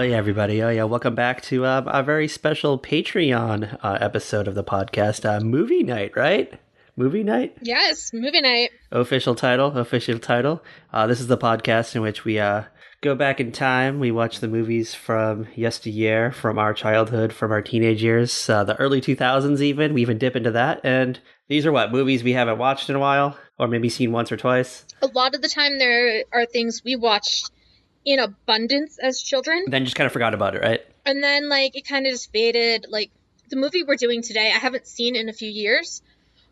Oh yeah, everybody. Oh yeah, welcome back to a very special Patreon episode of the podcast. Movie night, right? Movie night. Yes, movie night. Official title. Official title. This is the podcast in which we go back in time. We watch the movies from yesteryear, from our childhood, from our teenage years, the early 2000s even. We even dip into that. And these are what movies we haven't watched in a while, or maybe seen once or twice. A lot of the time, there are things we watched in abundance as children. Then just kind of forgot about it, right? And then, it kind of just faded. The movie we're doing today, I haven't seen in a few years,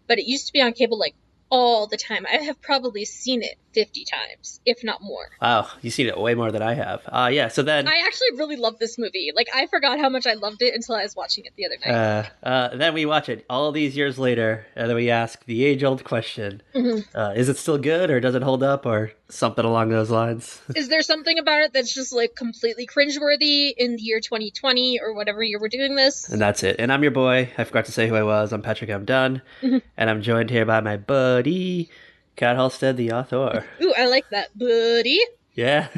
but it used to be on cable, all the time. I have probably seen it 50 times, if not more. Wow, you've seen it way more than I have. Yeah, so then... I actually really love this movie. I forgot how much I loved it until I was watching it the other night. Then we watch it all these years later, and then we ask the age-old question. Is it still good, or does it hold up, or something along those lines? Is there something about it that's just, completely cringeworthy in the year 2020, or whatever year we're doing this? And that's it. And I'm your boy. I forgot to say who I was. I'm Patrick M. Dunn, and I'm joined here by my buddy, Kat Halstead, the author. Ooh, I like that, buddy. Yeah,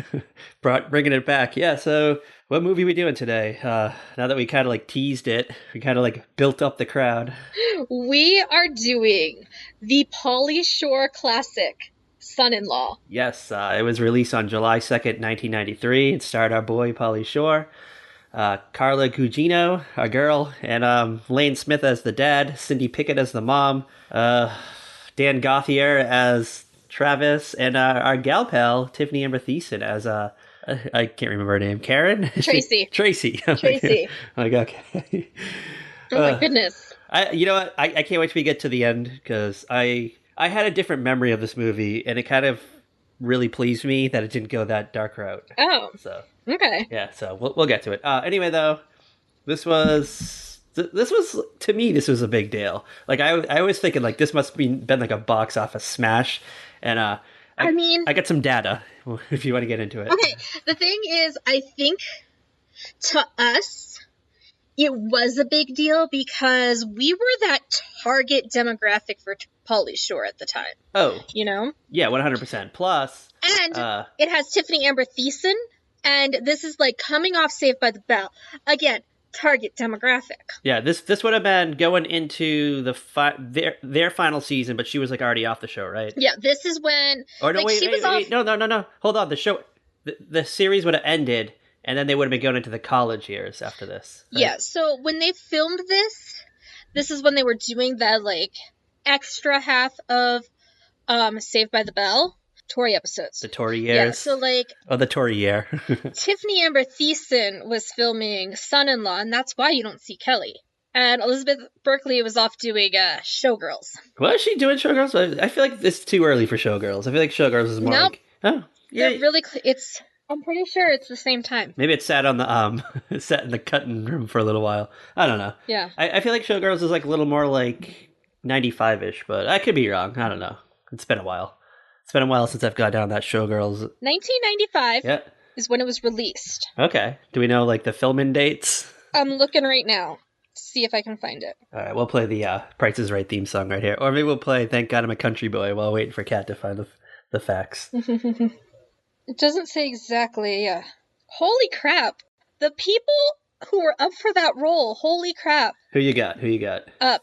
bringing it back. Yeah, so what movie we doing today? Now that we kind of teased it, we kind of built up the crowd. We are doing the Pauly Shore classic, Son-in-Law. Yes, it was released on July 2nd, 1993. It starred our boy Pauly Shore, Carla Gugino, our girl, and Lane Smith as the dad, Cindy Pickett as the mom, Dan Gauthier as Travis, and our gal pal, Tiffany Amber Thiessen as, I can't remember her name, Karen? Tracy. Tracy. Tracy. Okay. Oh my goodness. You know what? I can't wait till we get to the end, because I had a different memory of this movie, and it kind of really pleased me that it didn't go that dark route. Oh. So okay. Yeah, so we'll get to it. Anyway, though, this was to me, this was a big deal. I was thinking this must been a box office smash, and I got some data if you want to get into it. Okay, the thing is, I think to us, it was a big deal because we were that target demographic for Pauly Shore at the time. Oh. You know? Yeah, 100%. Plus... And it has Tiffany Amber Thiessen, and this is coming off Saved by the Bell. Again, target demographic. Yeah, this would have been going into their final season, but she was already off the show, right? Yeah, this is when... Or no, wait, no. Hold on, the show... The series would have ended... And then they would have been going into the college years after this. Right? Yeah, so when they filmed this is when they were doing the, extra half of Saved by the Bell Tory episodes. The Tory years? Yeah, so, Oh, the Tory year. Tiffany Amber Thiessen was filming Son-in-Law, and that's why you don't see Kelly. And Elizabeth Berkley was off doing Showgirls. Was she doing Showgirls? I feel like it's too early for Showgirls. I feel like Showgirls is more oh, yeah. They're really... I'm pretty sure it's the same time. Maybe it sat on the sat in the cutting room for a little while. I don't know. Yeah. I feel like Showgirls is a little more 95-ish, but I could be wrong. I don't know. It's been a while. It's been a while since I've got down that Showgirls. 1995 is when it was released. Okay. Do we know the filming dates? I'm looking right now to see if I can find it. All right, we'll play the Price is Right theme song right here, or maybe we'll play "Thank God I'm a Country Boy" while waiting for Kat to find the facts. It doesn't say exactly, yeah. Holy crap. The people who were up for that role, holy crap. Who you got?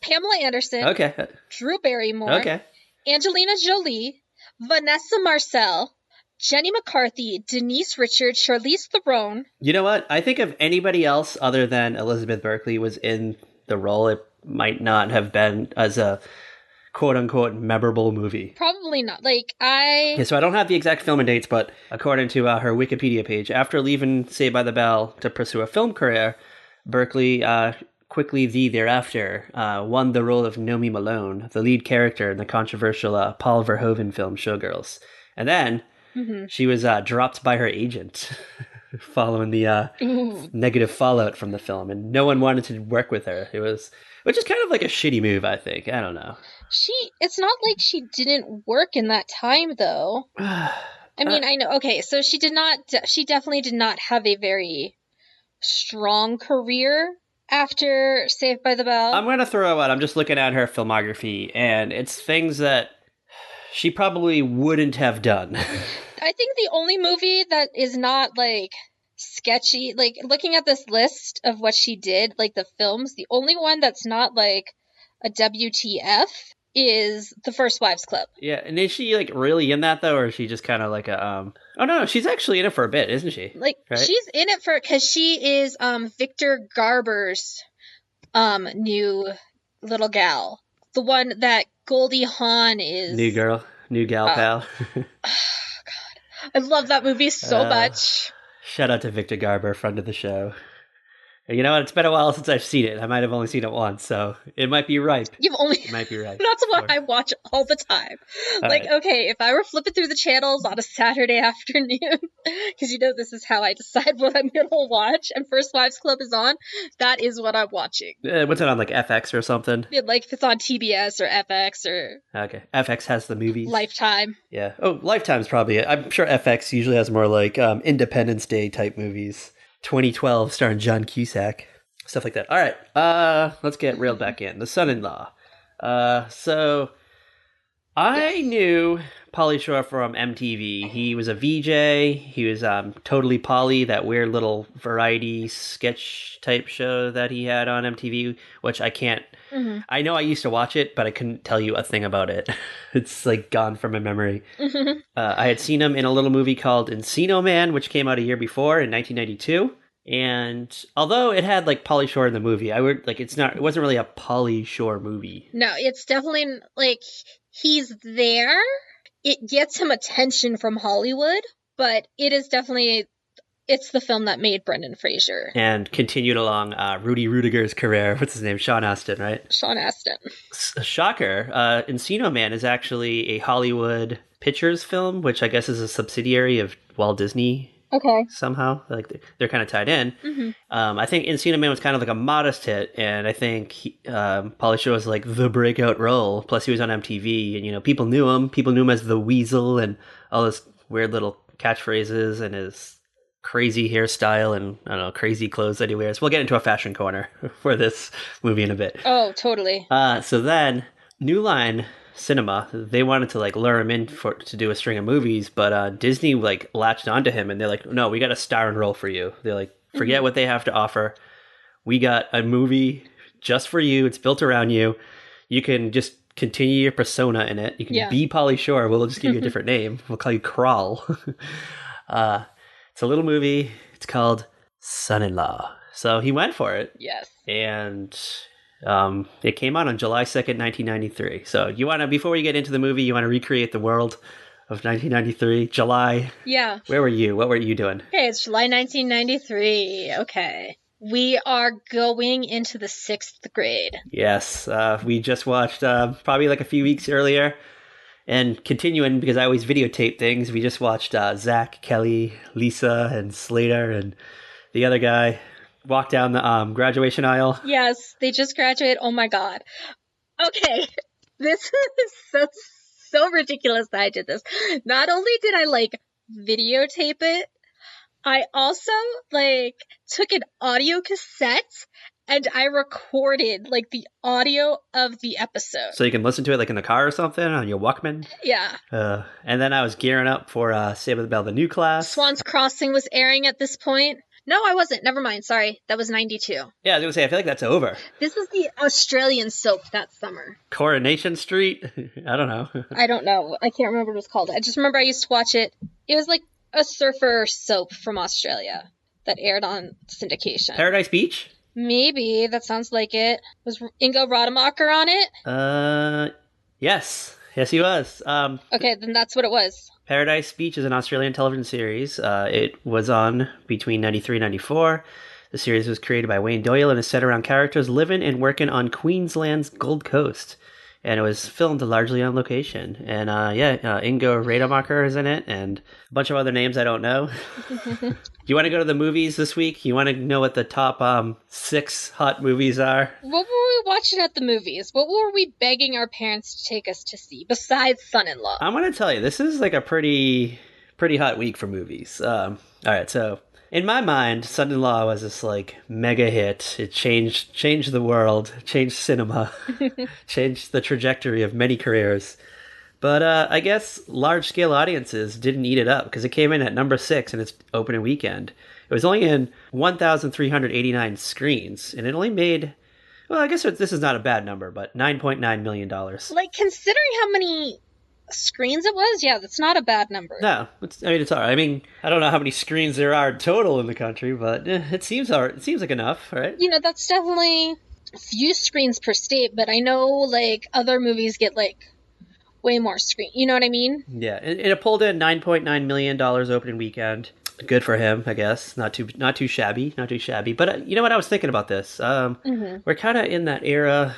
Pamela Anderson. Okay. Drew Barrymore. Okay. Angelina Jolie. Vanessa Marcel. Jenny McCarthy. Denise Richards. Charlize Theron. You know what? I think if anybody else other than Elizabeth Berkley was in the role, it might not have been as a quote-unquote memorable movie. Probably not. Yeah, so I don't have the exact filming dates, but according to her Wikipedia page, after leaving Saved by the Bell to pursue a film career, Berkley quickly thereafter won the role of Nomi Malone, the lead character in the controversial Paul Verhoeven film Showgirls. And then she was dropped by her agent following the negative fallout from the film, and no one wanted to work with her. Which is kind of a shitty move, I think. I don't know. It's not like she didn't work in that time, though. I know. Okay, so she definitely did not have a very strong career after Saved by the Bell. I'm going to throw out, I'm just looking at her filmography, and it's things that she probably wouldn't have done. I think the only movie that is not sketchy. Like, looking at this list of what she did, like the films, the only one that's not like a WTF is The First Wives Club. Yeah, and is she like really in that though, or is she just kind of like a Oh no, she's actually in it for a bit, isn't she? Like, right? She's in it for because she is Victor Garber's new little gal, the one that Goldie Hawn is. New gal pal. God, I love that movie so much. Shout out to Victor Garber, friend of the show. You know what? It's been a while since I've seen it. I might have only seen it once, so it might be ripe. It might be ripe. That's what I watch all the time. Okay, if I were flipping through the channels on a Saturday afternoon, because this is how I decide what I'm going to watch, and First Wives Club is on, that is what I'm watching. What's it on, like FX or something? Like if it's on TBS or FX or... Okay, FX has the movies. Lifetime. Yeah. Oh, Lifetime's probably it. I'm sure FX usually has more like Independence Day type movies. 2012 starring John Cusack, stuff like that. All right, let's get reeled back in. The son-in-law. So I knew Pauly Shore from MTV. He was a VJ. He was Totally Pauly, that weird little variety sketch type show that he had on MTV, which I can't. Mm-hmm. I know I used to watch it, but I couldn't tell you a thing about it. It's like gone from my memory. Mm-hmm. I had seen him in a little movie called Encino Man, which came out a year before in 1992. And although it had like Pauly Shore in the movie, it wasn't really a Pauly Shore movie. No, it's definitely like he's there. It gets him attention from Hollywood, but it is definitely. It's the film that made Brendan Fraser. And continued along Rudy Rudiger's career. What's his name? Sean Astin, right? Sean Astin. Shocker. Encino Man is actually a Hollywood Pictures film, which I guess is a subsidiary of Walt Disney. Okay. Somehow. Like they're kind of tied in. Mm-hmm. I think Encino Man was kind of like a modest hit, and I think Pauly Shore was like the breakout role. Plus he was on MTV, and people knew him. People knew him as the Weasel and all his weird little catchphrases and his crazy hairstyle and I don't know, crazy clothes that he wears. We'll get into a fashion corner for this movie in a bit. Oh, totally. So then New Line Cinema, they wanted to like lure him in to do a string of movies, but Disney like latched onto him and they're like, no, we got a star and role for you. They're like, forget what they have to offer. We got a movie just for you. It's built around you. You can just continue your persona in it. You can be Pauly Shore. We'll just give you a different name. We'll call you Crawl. It's a little movie. It's called Son-in-Law. So he went for it. Yes. And it came out on July 2nd, 1993. So before we get into the movie, you want to recreate the world of 1993, July. Yeah. Where were you? What were you doing? Okay, it's July 1993. Okay. We are going into the 6th grade. Yes. We just watched probably like a few weeks earlier. And continuing, because I always videotape things, we just watched Zach, Kelly, Lisa, and Slater, and the other guy walk down the graduation aisle. Yes, they just graduated. Oh my god. Okay, this is so ridiculous that I did this. Not only did I videotape it, I also took an audio cassette and I recorded the audio of the episode. So you can listen to it in the car or something on your Walkman? Yeah. And then I was gearing up for Saved by the Bell, the new class. Swan's Crossing was airing at this point. No, I wasn't. Never mind. Sorry. That was 92. Yeah, I was going to say, I feel like that's over. This was the Australian soap that summer. Coronation Street? I don't know. I don't know. I can't remember what it was called. I just remember I used to watch it. It was like a surfer soap from Australia that aired on syndication. Paradise Beach? Maybe. That sounds like it. Was Ingo Rademacher on it? Yes. Yes, he was. Okay, then that's what it was. Paradise Beach is an Australian television series. It was on between 93 and 94. The series was created by Wayne Doyle and is set around characters living and working on Queensland's Gold Coast. And it was filmed largely on location. And Ingo Rademacher is in it, and a bunch of other names I don't know. You want to go to the movies this week? You want to know what the top 6 hot movies are? What were we watching at the movies? What were we begging our parents to take us to see, besides Son-in-Law? I'm going to tell you, this is a pretty hot week for movies. All right, so in my mind, Son-in-Law was this mega hit. It changed the world, changed cinema, changed the trajectory of many careers. But I guess large-scale audiences didn't eat it up because it came in at number 6 in its opening weekend. It was only in 1,389 screens, and it only made, well, I guess this is not a bad number, but $9.9 million. Like, considering how many screens it was, yeah, that's not a bad number. No, it's all right. I mean, I don't know how many screens there are total in the country, but it seems all right. It seems like enough, right? You know, that's definitely a few screens per state, but I know, like, other movies get, like, way more screen. You know what I mean? Yeah, and it pulled in $9.9 million opening weekend. Good for him, I guess. Not too shabby, not too shabby. But you know what? I was thinking about this. We're kind of in that era.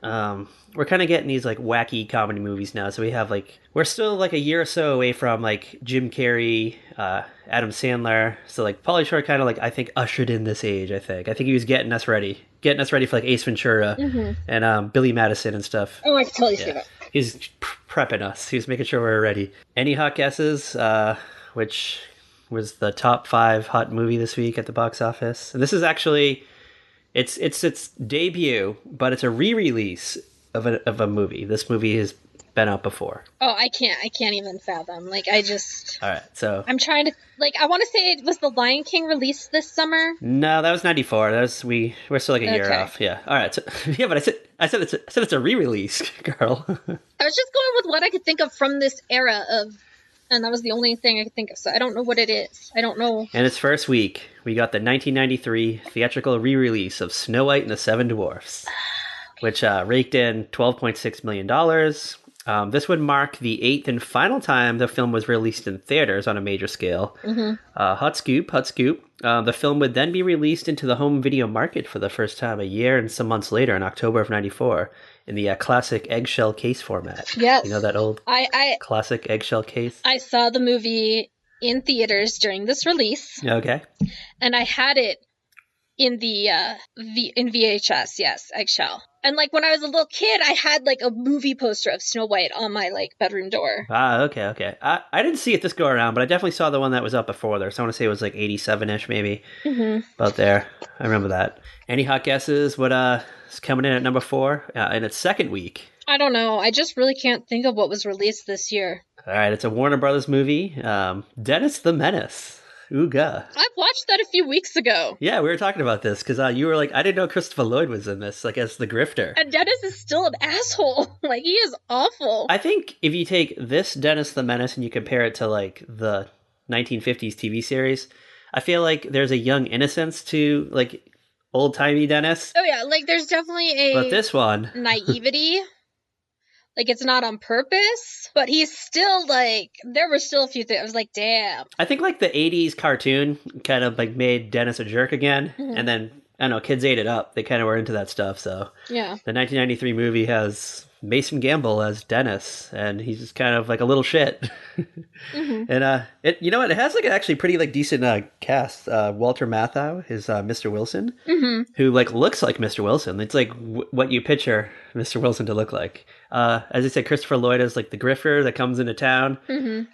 We're kind of getting these like wacky comedy movies now. So we have like, we're still like a year or so away from like Jim Carrey, Adam Sandler. So like Pauly Shore kind of like, I think, ushered in this age. I think he was getting us ready for like Ace Ventura and Billy Madison and stuff. Oh, I can totally see that. He's prepping us. He's making sure we're ready. Any hot guesses? Which was the top 5 hot movie this week at the box office? And this is actually, it's its debut, but it's a re-release of a movie. This movie has been out before. Oh, I can't even fathom. Like, I just... All right, so... I'm trying to... Like, I want to say it was The Lion King released this summer. No, that was 94. That was... We're still like a year off. Yeah. All right. So, yeah, but I said it's a re-release, girl. I was just going with what I could think of from this era of... And that was the only thing I could think of, so I don't know what it is. I don't know. And its first week, we got the 1993 theatrical re-release of Snow White and the Seven Dwarfs, which raked in $12.6 million. This would mark the 8th and final time the film was released in theaters on a major scale. Hot scoop. The film would then be released into the home video market for the first time a year and some months later in October of 94 in the classic eggshell case format. Yes. You know that old classic eggshell case? I saw the movie in theaters during this release. Okay. And I had it in the in VHS, yes, eggshell. And like when I was a little kid, I had like a movie poster of Snow White on my like bedroom door. Ah, okay. I didn't see it this go around, but I definitely saw the one that was up before there. So I want to say it was like 87-ish maybe. About there. I remember that. Any hot guesses? What is coming in at number 4 in its second week? I don't know. I just really can't think of what was released this year. All right, it's a Warner Brothers movie. Dennis the Menace. Ooga. I watched that a few weeks ago. Yeah, we were talking about this because you were like, I didn't know Christopher Lloyd was in this, like as the grifter. And Dennis is still an asshole. Like, he is awful. I think if you take this Dennis the Menace and you compare it to like the 1950s TV series, I feel like there's a young innocence to like old-timey Dennis. Oh yeah, like there's definitely But this one... naivety. Like, it's not on purpose, but he's still, like, there were still a few things. I was like, damn. I think, like, the 80s cartoon kind of, like, made Dennis a jerk again. And then, I don't know, kids ate it up. They kind of were into that stuff, so. Yeah. The 1993 movie has Mason Gamble as Dennis, and he's just kind of, like, a little shit. And, you know what? It has, like, an actually pretty, like, decent cast. Walter Matthau is Mr. Wilson, who, like, looks like Mr. Wilson. It's, like, what you picture Mr. Wilson to look like. As I said, Christopher Lloyd as like the grifter that comes into town.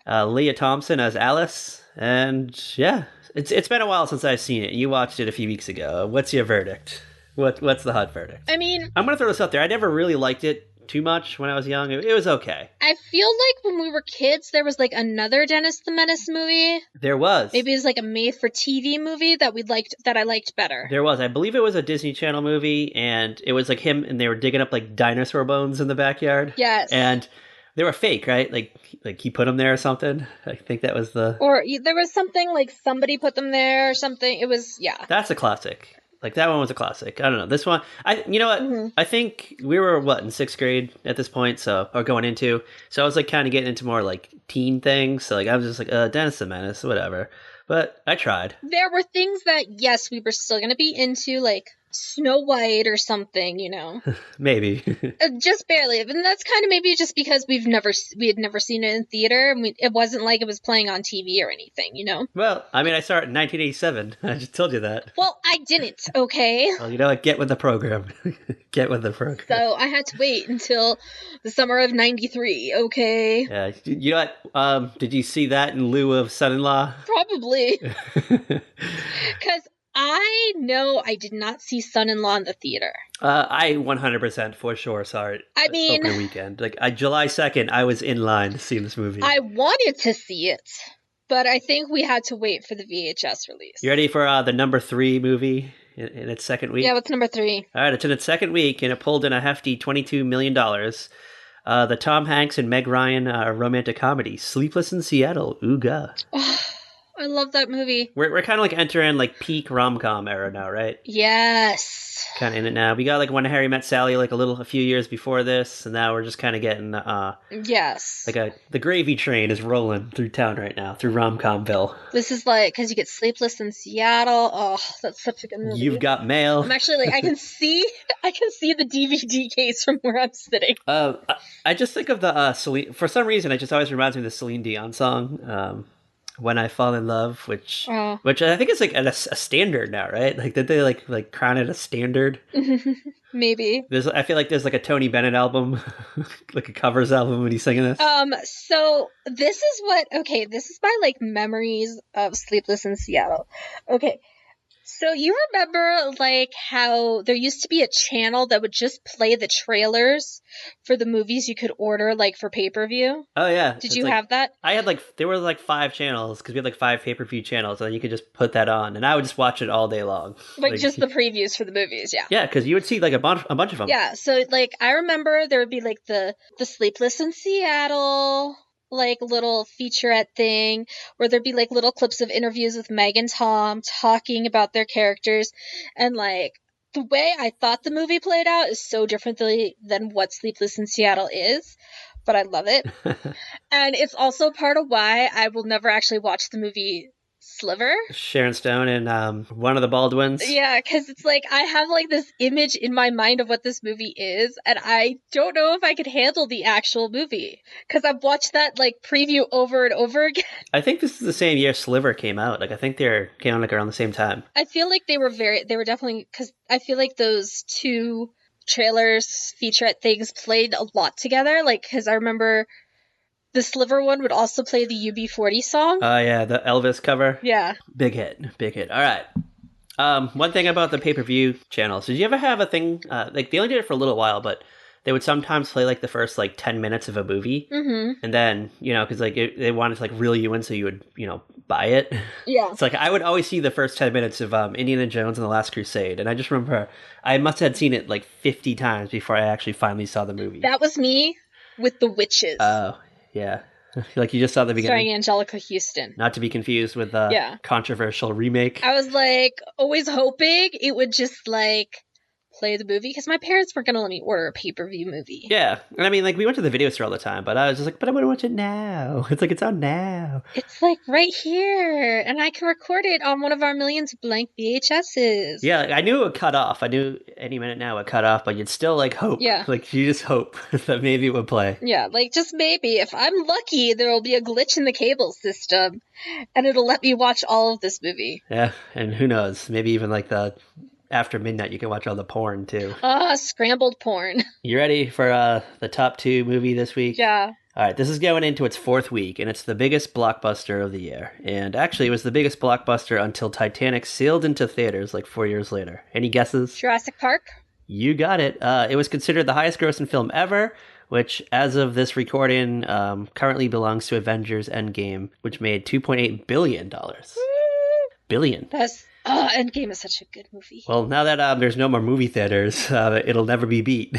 Leah Thompson as Alice, and yeah, it's been a while since I've seen it. You watched it a few weeks ago. What's your verdict? What's the hot verdict? I mean, I'm gonna throw this out there. I never really liked it too much when I was young. It was okay. I feel like when we were kids, there was like another Dennis the Menace movie. There was. Maybe it was like a made-for-TV movie that I liked better. There was. I believe it was a Disney Channel movie, and it was like him, and they were digging up like dinosaur bones in the backyard. Yes. And they were fake, right? Like he put them there or something. I think that was the... Or there was something like somebody put them there or something. It was, yeah. That's a classic. Like, that one was a classic. I don't know. This one, you know what? I think we were, in 6th grade at this point, or going into. So I was, like, kind of getting into more, like, teen things. So, like, I was just like, Dennis the Menace, whatever. But I tried. There were things that, yes, we were still going to be into, like Snow White or something, you know. Maybe. Just barely. And that's kind of maybe just because we had never seen it in theater. And it wasn't like it was playing on TV or anything, you know. Well, I mean, I saw it in 1987. I just told you that. Well, I didn't, okay? Well, you know what? Get with the program. Get with the program. So I had to wait until the summer of 93, okay? Yeah. You know what? Did you see that in lieu of Son-in-Law? Probably. Because I know I did not see Son-in-Law in the theater. I 100% for sure saw it. I mean, opening weekend, like July 2nd, I was in line to see this movie. I wanted to see it, but I think we had to wait for the VHS release. You ready for the number 3 movie in its second week? Yeah, what's number 3? All right, it's in its second week, and it pulled in a hefty $22 million. The Tom Hanks and Meg Ryan romantic comedy, Sleepless in Seattle. Ooga. Oh, I love that movie. We're kind of like entering like peak rom-com era now, right? Yes. Kind of in it now. We got like When Harry Met Sally like a few years before this, and now we're just kind of getting yes. Like the gravy train is rolling through town right now, through rom-comville. This is like, because you get Sleepless in Seattle. Oh, that's such a good movie. You've Got Mail. I'm actually like, I can see the DVD case from where I'm sitting. I just think of the Celine. For some reason, it just always reminds me of the Celine Dion song. When I Fall in Love, which I think is like a standard now, right? Like, did they like crown it a standard? Maybe. I feel like there's like a Tony Bennett album, like a covers album when he's singing this. So this is my like memories of Sleepless in Seattle. Okay. So you remember like how there used to be a channel that would just play the trailers for the movies you could order like for pay-per-view? Oh yeah. Did you have that? I had there were like 5 channels because we had like 5 pay-per-view channels, and you could just put that on, and I would just watch it all day long. Like just the previews for the movies, yeah. Yeah, because you would see like a bunch of them. Yeah, so like I remember there would be like the Sleepless in Seattle like little featurette thing where there'd be like little clips of interviews with Meg and Tom talking about their characters, and like the way I thought the movie played out is so differently than what Sleepless in Seattle is, but I love it. And it's also part of why I will never actually watch the movie Sliver. Sharon Stone and one of the Baldwins. Yeah, because it's like I have like this image in my mind of what this movie is, and I don't know if I could handle the actual movie because I've watched that like preview over and over again. I think this is the same year Sliver came out. Like I think they came out like around the same time. I feel like they were definitely, because I feel like those two trailers, featurette things played a lot together. Like, because I remember the Sliver one would also play the UB40 song. Oh, yeah, the Elvis cover. Yeah. Big hit. All right. One thing about the pay-per-view channels. Did you ever have a thing, like they only did it for a little while, but they would sometimes play like the first like 10 minutes of a movie. Mm-hmm. And then, because like they wanted to like reel you in so you would, buy it. Yeah. It's like I would always see the first 10 minutes of Indiana Jones and the Last Crusade. And I just remember I must have seen it like 50 times before I actually finally saw the movie. That was me with The Witches. Oh, yeah. Like you just saw the beginning. Starring Angelica Houston. Not to be confused with the controversial remake. I was like always hoping it would just like play the movie because my parents weren't going to let me order a pay-per-view movie. Yeah. And I mean, like we went to the video store all the time, but I was just like, but I want to watch it now. It's like, it's on now. It's like right here. And I can record it on one of our millions of blank VHSs. Yeah. I knew it would cut off. I knew any minute now it would cut off, but you'd still like hope. Yeah. Like you just hope that maybe it would play. Yeah. Like just maybe if I'm lucky, there will be a glitch in the cable system and it'll let me watch all of this movie. Yeah. And who knows? Maybe even like after midnight, you can watch all the porn, too. Scrambled porn. You ready for the top 2 movie this week? Yeah. All right, this is going into its 4th week, and it's the biggest blockbuster of the year. And actually, it was the biggest blockbuster until Titanic sailed into theaters like 4 years later. Any guesses? Jurassic Park? You got it. It was considered the highest grossing film ever, which, as of this recording, currently belongs to Avengers Endgame, which made $2.8 billion. Billion. Endgame is such a good movie. Well, now that there's no more movie theaters, it'll never be beat.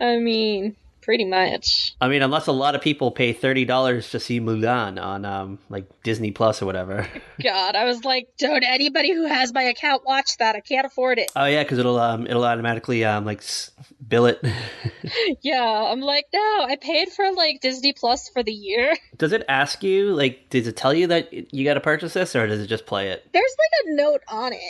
I mean, pretty much. I mean, unless a lot of people pay $30 to see Mulan on like Disney Plus or whatever. God, I was like, don't anybody who has my account watch that. I can't afford it. Oh yeah, because it'll automatically bill it. Yeah, I'm like, no, I paid for like Disney Plus for the year. Does it ask you, like, does it tell you that you got to purchase this, or does it just play it? There's like a note on it,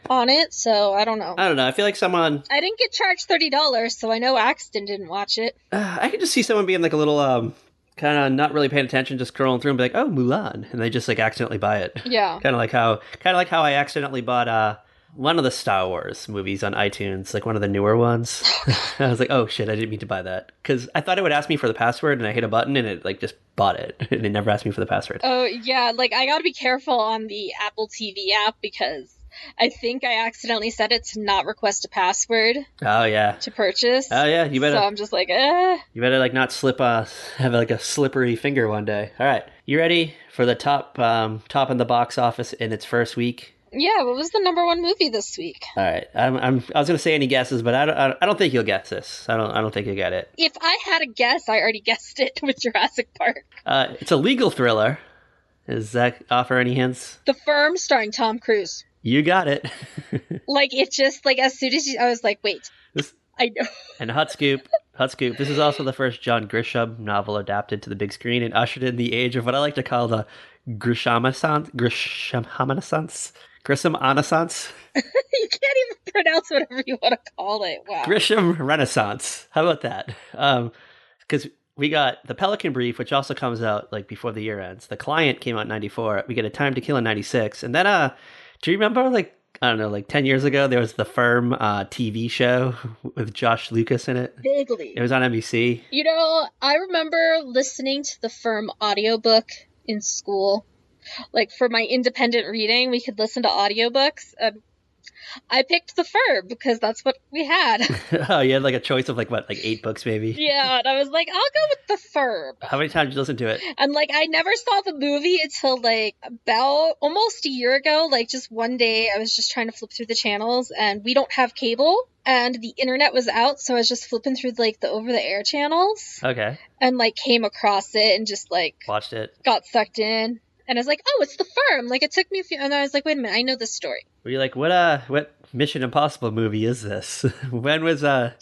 on it, so I don't know. I feel like someone... I didn't get charged $30, so I know Axton didn't watch it. I could just see someone being like a little, kind of not really paying attention, just scrolling through and be like, oh, Mulan, and they just like accidentally buy it. Yeah. Kind of like how I accidentally bought one of the Star Wars movies on iTunes, like one of the newer ones. I was like, oh shit, I didn't mean to buy that. Because I thought it would ask me for the password, and I hit a button, and it like just bought it. And it never asked me for the password. Oh, yeah, like I gotta be careful on the Apple TV app, because I think I accidentally set it to not request a password Oh yeah. to purchase. Oh yeah. You better. So I'm just like, eh. You better like not have like a slippery finger one day. All right. You ready for the top in the box office in its first week? Yeah, what was the number one movie this week? All right, I was gonna say any guesses, but I don't think you'll guess this. I don't think you'll get it. If I had a guess, I already guessed it with Jurassic Park. It's a legal thriller. Does that offer any hints? The Firm, starring Tom Cruise. You got it. Like, it just, like, as soon as I was like, wait, I know. And Hot Scoop. This is also the first John Grisham novel adapted to the big screen and ushered in the age of what I like to call the Grisham Renaissance. You can't even pronounce whatever you want to call it. Wow. Grisham Renaissance. How about that? Because we got The Pelican Brief, which also comes out like before the year ends. The Client came out in 94. We get A Time to Kill in 96. And then, do you remember, like, I don't know, like 10 years ago, there was The Firm TV show with Josh Lucas in it? Vaguely. It was on NBC. You know, I remember listening to The Firm audiobook in school. Like, for my independent reading, we could listen to audiobooks. I picked The Firm because that's what we had. Oh, you had like a choice of like 8 books maybe? Yeah, and I was like, I'll go with The Firm. How many times did you listen to it? And like, I never saw the movie until like about almost a year ago. Like, just one day I was just trying to flip through the channels, and we don't have cable and the internet was out, so I was just flipping through like the over-the-air channels. Okay. And like came across it and just like watched it. Got sucked in. And I was like, oh, it's The Firm. Like, it took me a few, and I was like, wait a minute, I know this story. Were you like, what Mission Impossible movie is this? When was I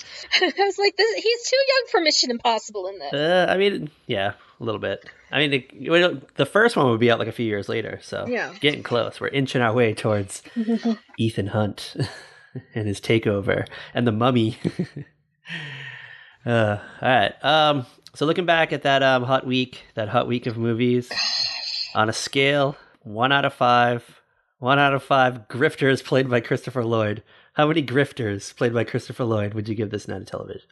was like, he's too young for Mission Impossible in this. I mean, yeah, a little bit. I mean, the first one would be out like a few years later, so yeah. Getting close. We're inching our way towards Ethan Hunt and his takeover and the Mummy. All right. So looking back at that hot week of movies. On a scale, 1 out of 5 grifters played by Christopher Lloyd. How many grifters played by Christopher Lloyd would you give this night of television?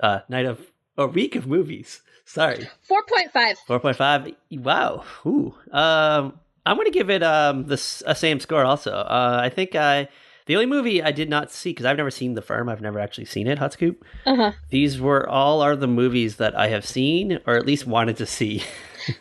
Week of movies. Sorry. 4.5. 4.5. Wow. Ooh. I'm going to give it a same score also. I think the only movie I did not see, because I've never seen The Firm, I've never actually seen it, Hot Scoop. Uh-huh. These are the movies that I have seen, or at least wanted to see.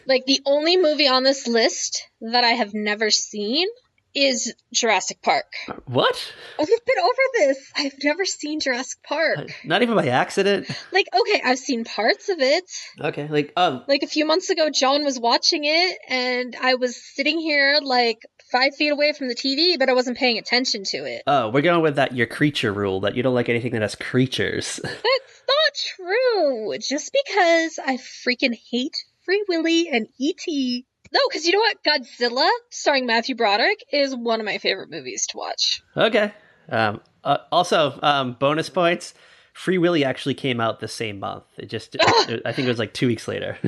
Like, the only movie on this list that I have never seen is Jurassic Park. What? Oh, we've been over this. I've never seen Jurassic Park. Not even by accident? Like, okay, I've seen parts of it. Okay, like a few months ago, John was watching it, and I was sitting here, like, 5 feet away from the TV, but I wasn't paying attention to it. Oh, we're going with your creature rule, that you don't like anything that has creatures. That's not true. Just because I freaking hate Free Willy and E.T. No, because you know what? Godzilla, starring Matthew Broderick, is one of my favorite movies to watch. Okay. Also, bonus points. Free Willy actually came out the same month. I think it was like 2 weeks later.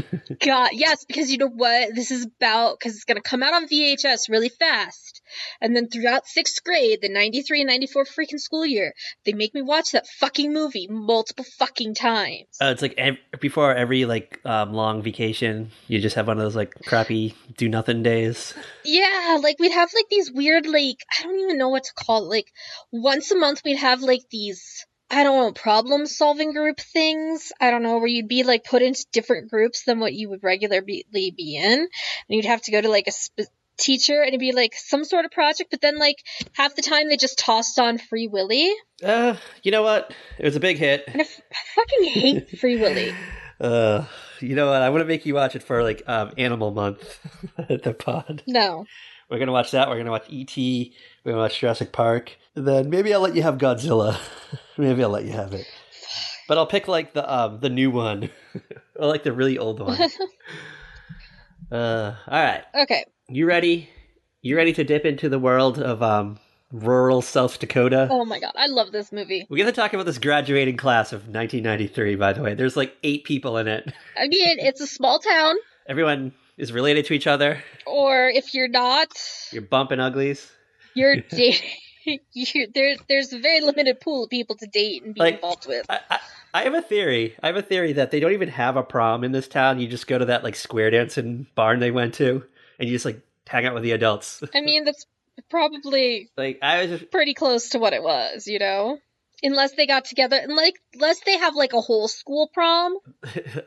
God, yes, because you know what? This is about, because it's going to come out on VHS really fast. And then throughout 6th grade, the 93 and 94 freaking school year, they make me watch that fucking movie multiple fucking times. It's like before every long vacation, you just have one of those like crappy do nothing days. Yeah, like we'd have like these weird I don't even know what to call it. Like once a month we'd have like these, I don't know, problem-solving group things. I don't know, where you'd be like put into different groups than what you would regularly be in, and you'd have to go to like a teacher, and it'd be like some sort of project. But then like half the time they just tossed on Free Willy. You know what? It was a big hit, and I fucking hate Free Willy. You know what? I want to make you watch it for Animal Month at the pod. No. We're gonna watch that. We're gonna watch E.T. We're gonna watch Jurassic Park. And then maybe I'll let you have Godzilla. Maybe I'll let you have it. But I'll pick like the new one, or like the really old one. All right. Okay. You ready? You ready to dip into the world of rural South Dakota? Oh my god, I love this movie. We're gonna talk about this graduating class of 1993. By the way, there's like 8 people in it. I mean, it's a small town. Everyone is related to each other. Or if you're not, you're bumping uglies. You're dating. There's a very limited pool of people to date and be involved with. I have a theory. That they don't even have a prom in this town. You just go to that square dancing barn they went to, and you just hang out with the adults. I mean, that's Probably Like, I was just pretty close to what it was, you know? Unless they got together, and like, unless they have like a whole school prom.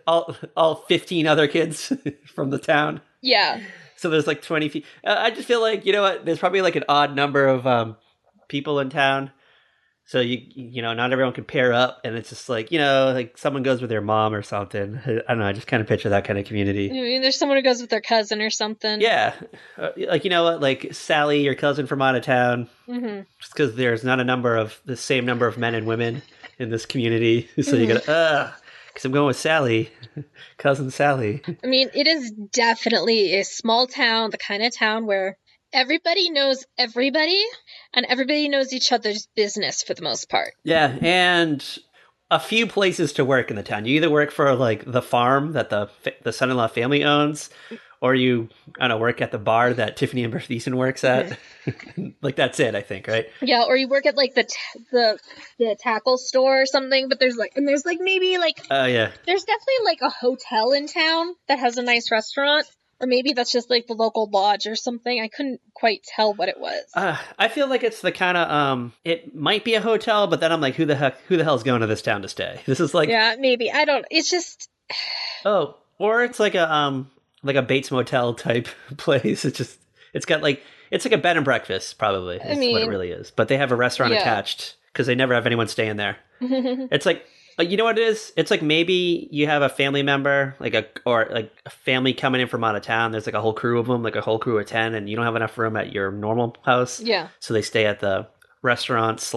all 15 other kids from the town. Yeah. So there's like 20 feet. I just feel like, you know what? There's probably like an odd number of people in town. So you know, not everyone can pair up, and it's just like, you know, like someone goes with their mom or something. I don't know. I just kind of picture that kind of I community. mean, there's someone who goes with their cousin or something. Yeah, like, you know what? Like Sally, your cousin from out of town. Mm-hmm. Just because there's not the same number of men and women in this community, so you gotta because I'm going with Sally, cousin Sally. I mean, it is definitely a small town, the kind of town where everybody knows everybody and everybody knows each other's business for the most part. Yeah, and a few places to work in the town. You either work for like the farm that the son-in-law family owns, or you, I don't know, work at the bar that Tiffany Amber Thiessen works at. Like, that's it, I think, right? Yeah, or you work at like the tackle store or something. But there's like maybe like Yeah. there's definitely like a hotel in town that has a nice restaurant. Or maybe that's just like the local lodge or something. I couldn't quite tell what it was. I feel like it's the kind of it might be a hotel, but then I'm like, who the hell's going to this town to stay? This is like, yeah, maybe. I don't. It's just. oh, or it's like a Bates Motel type place. It's got like, it's like a bed and breakfast probably. Is what it really is. But they have a restaurant attached because they never have anyone staying there. It's like, you know what it is? It's like maybe you have a family member, or a family coming in from out of town. There's like a whole crew of them, like a whole crew of 10, and you don't have enough room at your normal house. Yeah. So they stay at the restaurant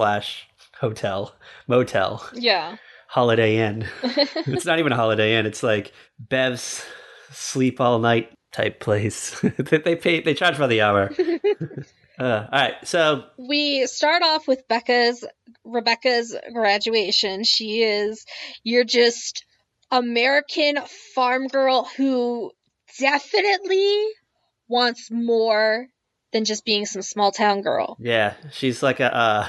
/ hotel, motel. Yeah. Holiday Inn. It's not even a Holiday Inn. It's like Bev's sleep all night type place. They charge by the hour. All right, so we start off with Rebecca's graduation. She is your just American farm girl who definitely wants more than just being some small town girl. Yeah, she's like a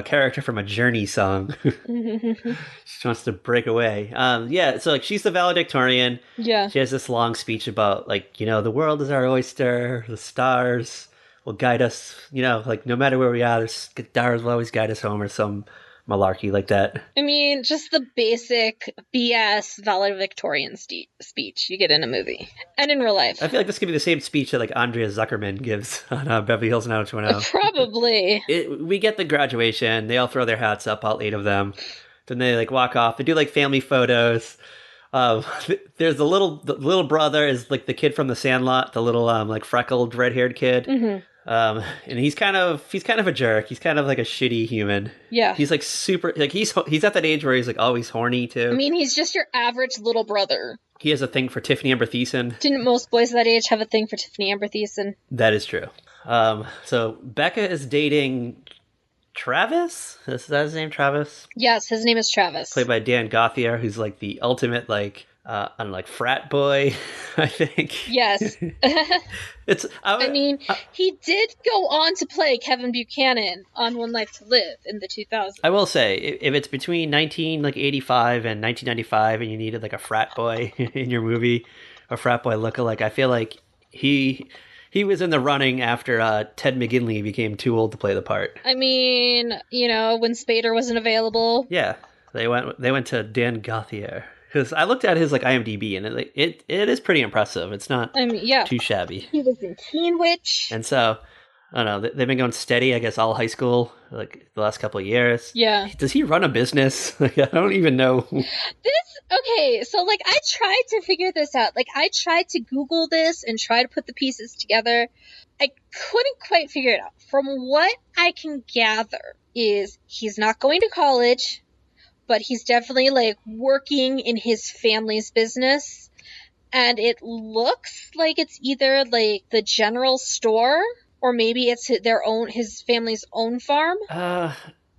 character from a Journey song. She wants to break away. Yeah, so like she's the valedictorian. Yeah. She has this long speech about like, you know, the world is our oyster, the stars will guide us, you know, like no matter where we are, the stars will always guide us home, or some malarkey like that. I mean, just the basic BS valedictorian speech you get in a movie and in real life. I feel like this could be the same speech that like Andrea Zuckerman gives on Beverly Hills 90210. Probably. We get the graduation. They all throw their hats up, all 8 of them. Then they like walk off. They do like family photos. There's the little brother is like the kid from The Sandlot, the little like freckled red-haired kid. Mm-hmm. And he's kind of a jerk. He's kind of like a shitty human. Yeah. He's like super, like he's at that age where he's like always horny too. I mean, he's just your average little brother. He has a thing for Tiffany Amber Thiessen. Didn't most boys that age have a thing for Tiffany Amber Thiessen? That is true. So Becca is dating Travis? Is that his name, Travis? Yes, his name is Travis. Played by Dan Gauthier, who's like the ultimate like I don't know, like frat boy, I think. Yes. I mean, he did go on to play Kevin Buchanan on One Life to Live in the 2000s. I will say, if it's between 1985 and 1995 and you needed like a frat boy in your movie, a frat boy lookalike, I feel like he was in the running after Ted McGinley became too old to play the part. I mean, you know, when Spader wasn't available. Yeah, they went to Dan Gauthier. Because I looked at his like IMDb and it is pretty impressive. It's not too shabby. He was in Teen Witch. And so, I don't know, they've been going steady, I guess, all high school, like the last couple of years. Yeah. Does he run a business? Like, I don't even know. Okay, so like I tried to figure this out. Like I tried to Google this and try to put the pieces together. I couldn't quite figure it out. From what I can gather is he's not going to college, but he's definitely like working in his family's business. And it looks like it's either like the general store or maybe it's his family's own farm.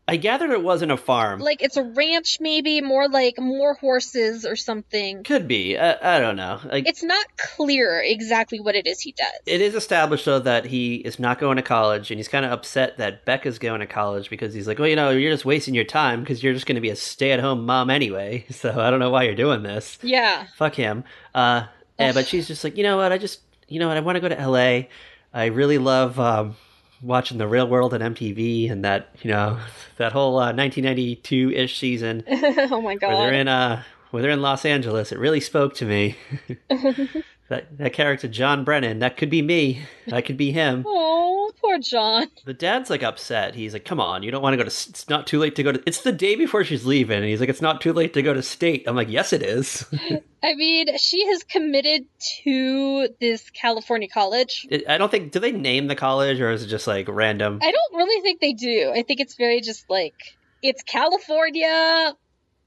I gathered it wasn't a farm. Like it's a ranch, maybe more horses or something. Could be. I don't know. Like, it's not clear exactly what it is he does. It is established though that he is not going to college, and he's kind of upset that Becca's going to college because he's like, well, you know, you're just wasting your time because you're just going to be a stay-at-home mom anyway. So I don't know why you're doing this. Yeah. Fuck him. But she's just like, you know what? I want to go to LA. I really love watching The Real World on MTV and that, that whole 1992-ish season Oh my where god. where they're in Los Angeles. It really spoke to me. That character, John Brennan, that could be me. That could be him. Oh, poor John. The dad's like upset. He's like, "Come on, you don't want to go to. It's not too late to go to. It's the day before she's leaving." And he's like, "It's not too late to go to state." I'm like, "Yes, it is." I mean, she has committed to this California college. I don't think. Do they name the college or is it just like random? I don't really think they do. I think it's very just like, it's California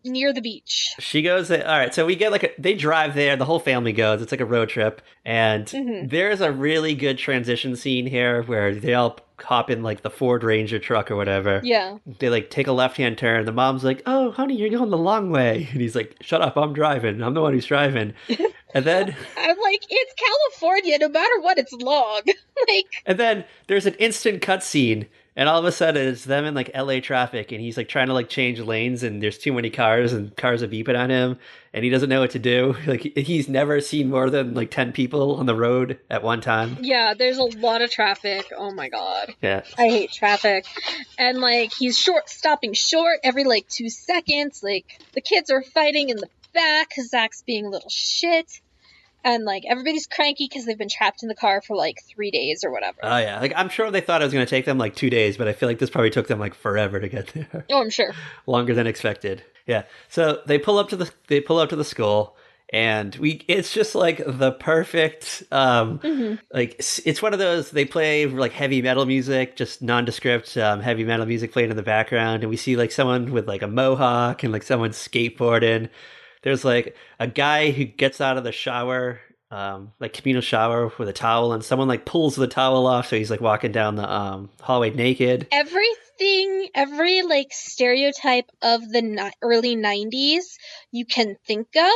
near the beach. She goes, all right, so we get they drive there, the whole family goes, it's like a road trip, and there's a really good transition scene here where they all hop in like the Ford Ranger truck or whatever. Yeah. They like take a left-hand turn, the mom's like, "Oh, honey, you're going the long way." And he's like, "Shut up, I'm driving, I'm the one who's driving." And then I'm like, it's California, no matter what, it's long. and then there's an instant cutscene. And all of a sudden, it's them in like LA traffic, and he's like trying to like change lanes, and there's too many cars, and cars are beeping on him, and he doesn't know what to do. Like he's never seen more than like 10 people on the road at one time. Yeah, there's a lot of traffic. Oh my god. Yeah, I hate traffic. And like he's stopping short every like 2 seconds. Like the kids are fighting in the back because Zach's being a little shit. And, like, everybody's cranky because they've been trapped in the car for, like, 3 days or whatever. Oh, yeah. Like, I'm sure they thought it was going to take them, like, 2 days, but I feel like this probably took them, like, forever to get there. Oh, I'm sure. Longer than expected. Yeah. So they pull up to the school, and it's just, like, the perfect, like, it's one of those, they play, like, heavy metal music, just nondescript heavy metal music playing in the background, and we see, like, someone with, like, a mohawk and, like, someone skateboarding. There's like a guy who gets out of the shower, like communal shower with a towel, and someone like pulls the towel off, so he's like walking down the hallway naked. Every like stereotype of the early 90s you can think of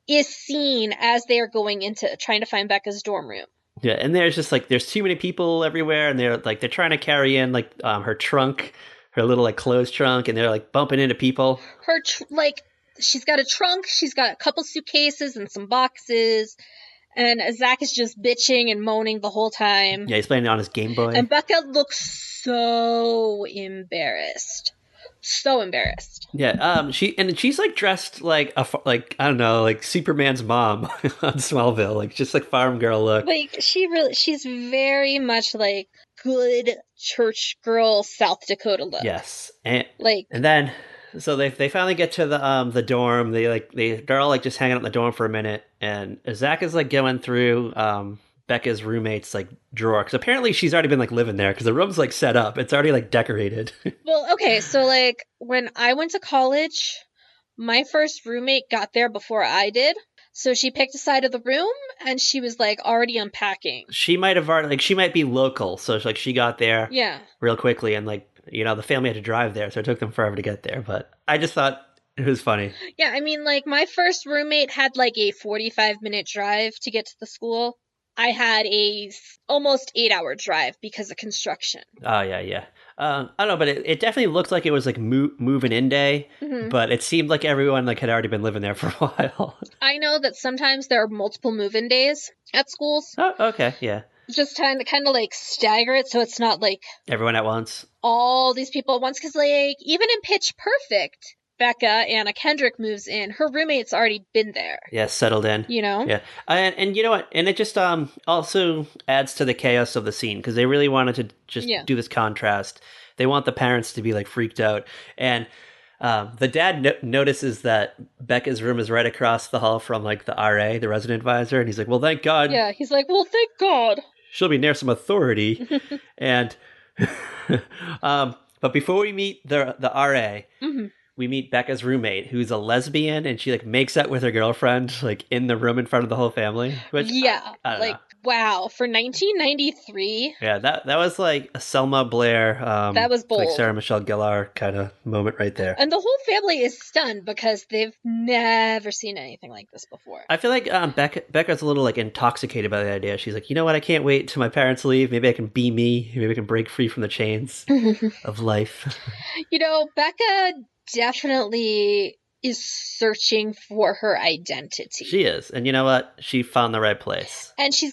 is seen as they are going into trying to find Becca's dorm room. Yeah, and there's just like there's too many people everywhere, and they're trying to carry in like her trunk, her little like clothes trunk, and they're like bumping into people. She's got a trunk, she's got a couple suitcases and some boxes, and Zach is just bitching and moaning the whole time. Yeah, he's playing it on his Game Boy. And Becca looks so embarrassed. So embarrassed. Yeah, she's like dressed like I don't know, like Superman's mom on Smallville, like just like farm girl look. Like she's very much like good church girl South Dakota look. Yes. And then so they finally get to the dorm. They're all like just hanging out in the dorm for a minute, and Zach is like going through Becca's roommate's like drawer because apparently she's already been like living there because the room's like set up. It's already like decorated. Well, okay, so like when I went to college, my first roommate got there before I did. So she picked a side of the room and she was like already unpacking. She might have already she might be local, so like she got there real quickly and like. The family had to drive there, so it took them forever to get there. But I just thought it was funny. Yeah, I mean, like, my first roommate had, like, a 45-minute drive to get to the school. I had a almost 8-hour drive because of construction. Oh, yeah. I don't know, but it definitely looked like it was, like, moving in day. Mm-hmm. But it seemed like everyone, like, had already been living there for a while. I know that sometimes there are multiple move-in days at schools. Oh, okay, yeah. Just kind of like stagger it so it's not like everyone at once, all these people at once, because like even in Pitch Perfect, Anna Kendrick moves in, her roommate's already been there, settled in, yeah. And you know what, and it just also adds to the chaos of the scene because they really wanted to just do this contrast. They want the parents to be like freaked out, and the dad notices that Becca's room is right across the hall from like the RA, the resident advisor, and he's like, "Well, thank God." Yeah, he's like, "Well, thank God. She'll be near some authority." And but before we meet the RA, we meet Becca's roommate, who's a lesbian, and she like makes out with her girlfriend like in the room in front of the whole family. Which I don't know. Wow, for 1993. Yeah, that was like a Selma Blair. That was bold. Like Sarah Michelle Gellar kind of moment right there. And the whole family is stunned because they've never seen anything like this before. I feel like Becca's a little like intoxicated by the idea. She's like, you know what? I can't wait till my parents leave. Maybe I can be me. Maybe I can break free from the chains of life. Becca definitely is searching for her identity. She is. And you know what? She found the right place. And she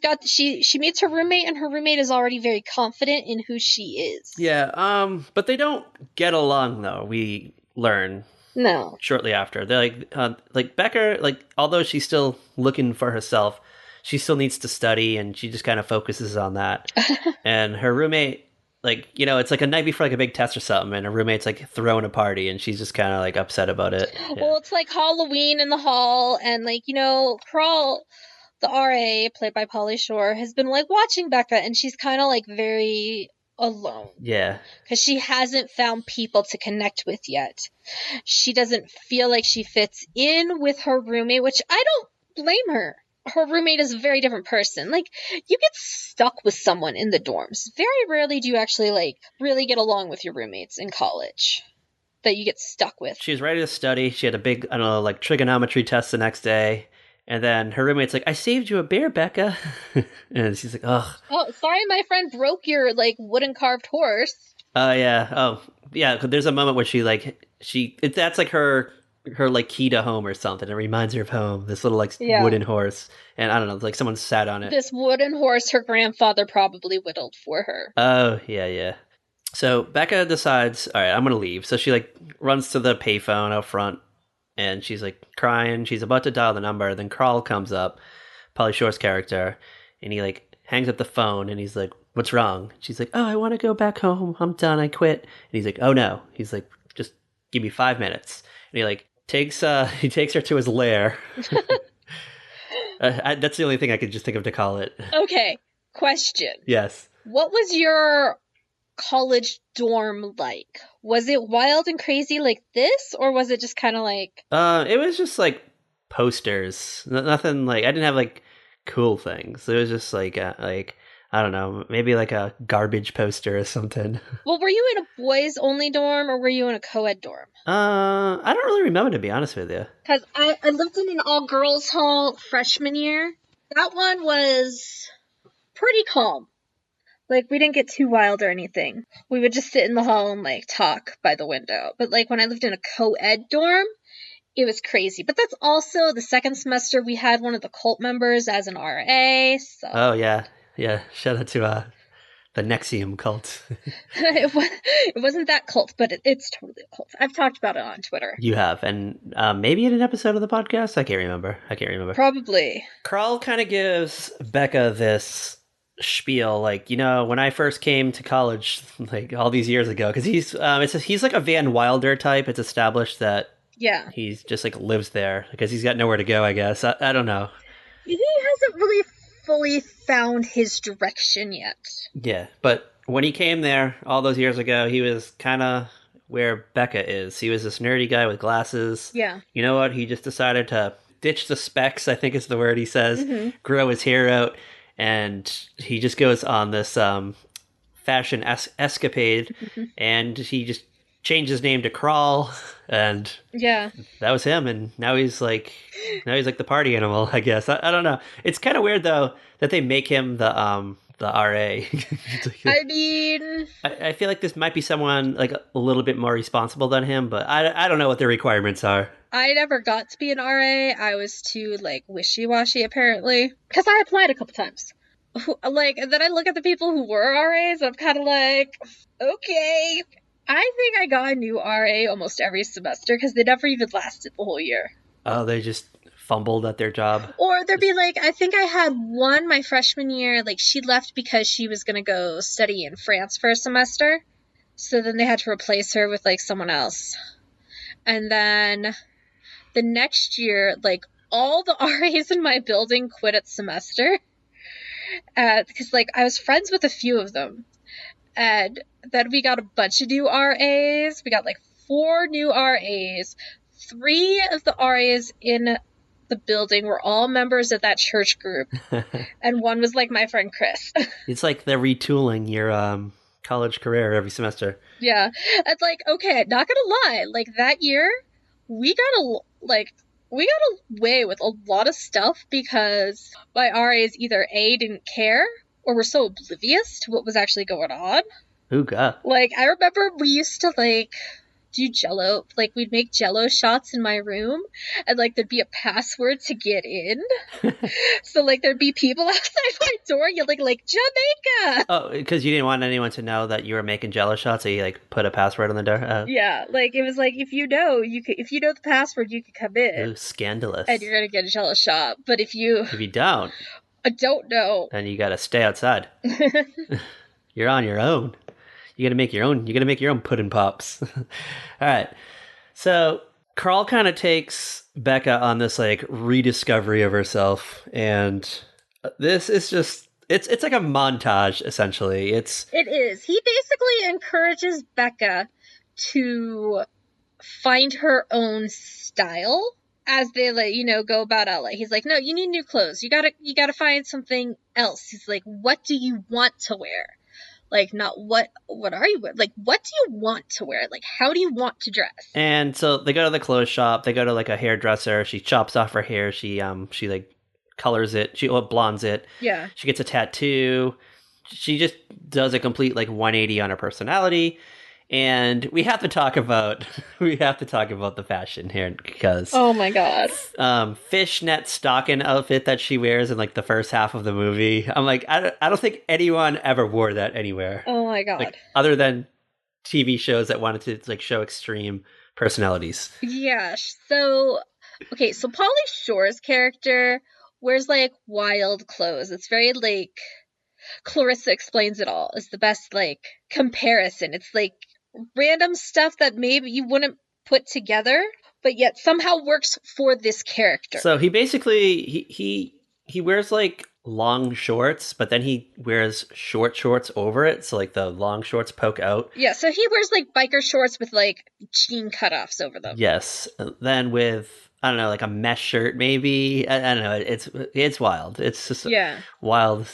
meets her roommate, and her roommate is already very confident in who she is. Yeah, but they don't get along, though, we learn. No. Shortly after. They're like Becca, like, although she's still looking for herself, she still needs to study, and she just kind of focuses on that. And her roommate, like, you know, it's like a night before like a big test or something, and her roommate's like throwing a party, and she's just kind of like upset about it. Yeah. Well, it's like Halloween in the hall, and like, you know, Crawl, the RA played by Pauly Shore, has been like watching Becca, and she's kind of like very alone. Yeah. Because she hasn't found people to connect with yet. She doesn't feel like she fits in with her roommate, which I don't blame her. Her roommate is a very different person. Like, you get stuck with someone in the dorms. Very rarely do you actually, like, really get along with your roommates in college that you get stuck with. She was ready to study. She had a big, I don't know, like trigonometry test the next day. And then her roommate's like, I saved you a bear, Becca. And she's like, ugh. Oh, sorry, my friend broke your, like, wooden carved horse. Oh, yeah. Oh, yeah. There's a moment where that's like her like key to home or something. It reminds her of home. This little like wooden horse. And I don't know, like someone sat on it. This wooden horse her grandfather probably whittled for her. Oh, yeah. So Becca decides, all right, I'm going to leave. So she like runs to the payphone out front. And she's like crying. She's about to dial the number. Then Carl comes up, Pauly Shore's character, and he like hangs up the phone. And he's like, "What's wrong?" She's like, "Oh, I want to go back home. I'm done. I quit." And he's like, "Oh no." He's like, "Just give me 5 minutes." And he like takes her to his lair. That's the only thing I could just think of to call it. Okay, question. Yes. What was your college dorm like? Was it wild and crazy like this, or was it just kind of like it was just like posters, nothing like, I didn't have like cool things. It was just like I don't know, maybe like a garbage poster or something. Well, were you in a boys only dorm, or were you in a co-ed dorm? I don't really remember, to be honest with you, because I lived in an all girls hall freshman year. That one was pretty calm. Like, we didn't get too wild or anything. We would just sit in the hall and, like, talk by the window. But, like, when I lived in a co-ed dorm, it was crazy. But that's also the second semester we had one of the cult members as an RA, so... Oh, yeah. Yeah, shout out to the Nexium cult. It wasn't that cult, but it's totally a cult. I've talked about it on Twitter. You have, and maybe in an episode of the podcast? I can't remember. Probably. Carl kind of gives Becca this spiel, like, you know, when I first came to college, like all these years ago, because he's like a Van Wilder type. It's established that he's just like lives there because he's got nowhere to go, I guess. I don't know. He hasn't really fully found his direction yet. Yeah, but when he came there all those years ago, he was kind of where Becca is. He was this nerdy guy with glasses. Yeah. You know what? He just decided to ditch the specs, I think is the word he says, grow his hair out. And he just goes on this fashion escapade, and he just changed his name to Crawl, and that was him. And now he's like the party animal, I guess. I don't know. It's kind of weird though that they make him the RA. I mean, I feel like this might be someone like a little bit more responsible than him, but I don't know what their requirements are. I never got to be an RA. I was too, like, wishy-washy, apparently. Because I applied a couple times. Like, then I look at the people who were RAs, and I'm kind of like, okay. I think I got a new RA almost every semester, because they never even lasted the whole year. Oh, they just fumbled at their job? Or there'd be, like, I think I had one my freshman year, like, she left because she was going to go study in France for a semester. So then they had to replace her with, like, someone else. And then... the next year, like, all the RAs in my building quit at semester. Because, like, I was friends with a few of them. And then we got a bunch of new RAs. We got, like, 4 new RAs. 3 of the RAs in the building were all members of that church group. And one was, like, my friend Chris. It's like they're retooling your college career every semester. Yeah. It's like, okay, not gonna lie. Like, that year... we got away with a lot of stuff because my RAs either A, didn't care, or were so oblivious to what was actually going on. Ooh, God. Like, I remember we used to, like, do Jello. Like, we'd make Jello shots in my room, and like there'd be a password to get in. So like there'd be people outside my door yelling like Jamaica. Oh, because you didn't want anyone to know that you were making Jello shots, so you like put a password on the door. Yeah, like it was like if you know the password, you could come in. Ooh, scandalous. And you're gonna get a Jello shot. But if you don't, I don't know, then you gotta stay outside. You're on your own. You gotta make your own pudding pops. All right. So Carl kind of takes Becca on this like rediscovery of herself, and this is just it's like a montage essentially. It is. He basically encourages Becca to find her own style as they like, go about LA. He's like, no, you need new clothes. You gotta find something else. He's like, what do you want to wear? Like, not what are you, like, what do you want to wear? Like, how do you want to dress? And so they go to the clothes shop. They go to like a hairdresser. She chops off her hair. She like colors it. She blondes it. Yeah. She gets a tattoo. She just does a complete like 180 on her personality. And we have to talk about the fashion here because oh my god, fishnet stocking outfit that she wears in like the first half of the movie. I'm like, I don't think anyone ever wore that anywhere. Oh my god, like, other than TV shows that wanted to like show extreme personalities. Yeah. So Pauly Shore's character wears like wild clothes. It's very like Clarissa Explains It All is the best like comparison. It's like random stuff that maybe you wouldn't put together, but yet somehow works for this character. So he basically he wears like long shorts, but then he wears short shorts over it, so like the long shorts poke out. Yeah, so he wears like biker shorts with like jean cutoffs over them. Yes, then with I don't know, like a mesh shirt maybe. I don't know. It's wild. It's just wild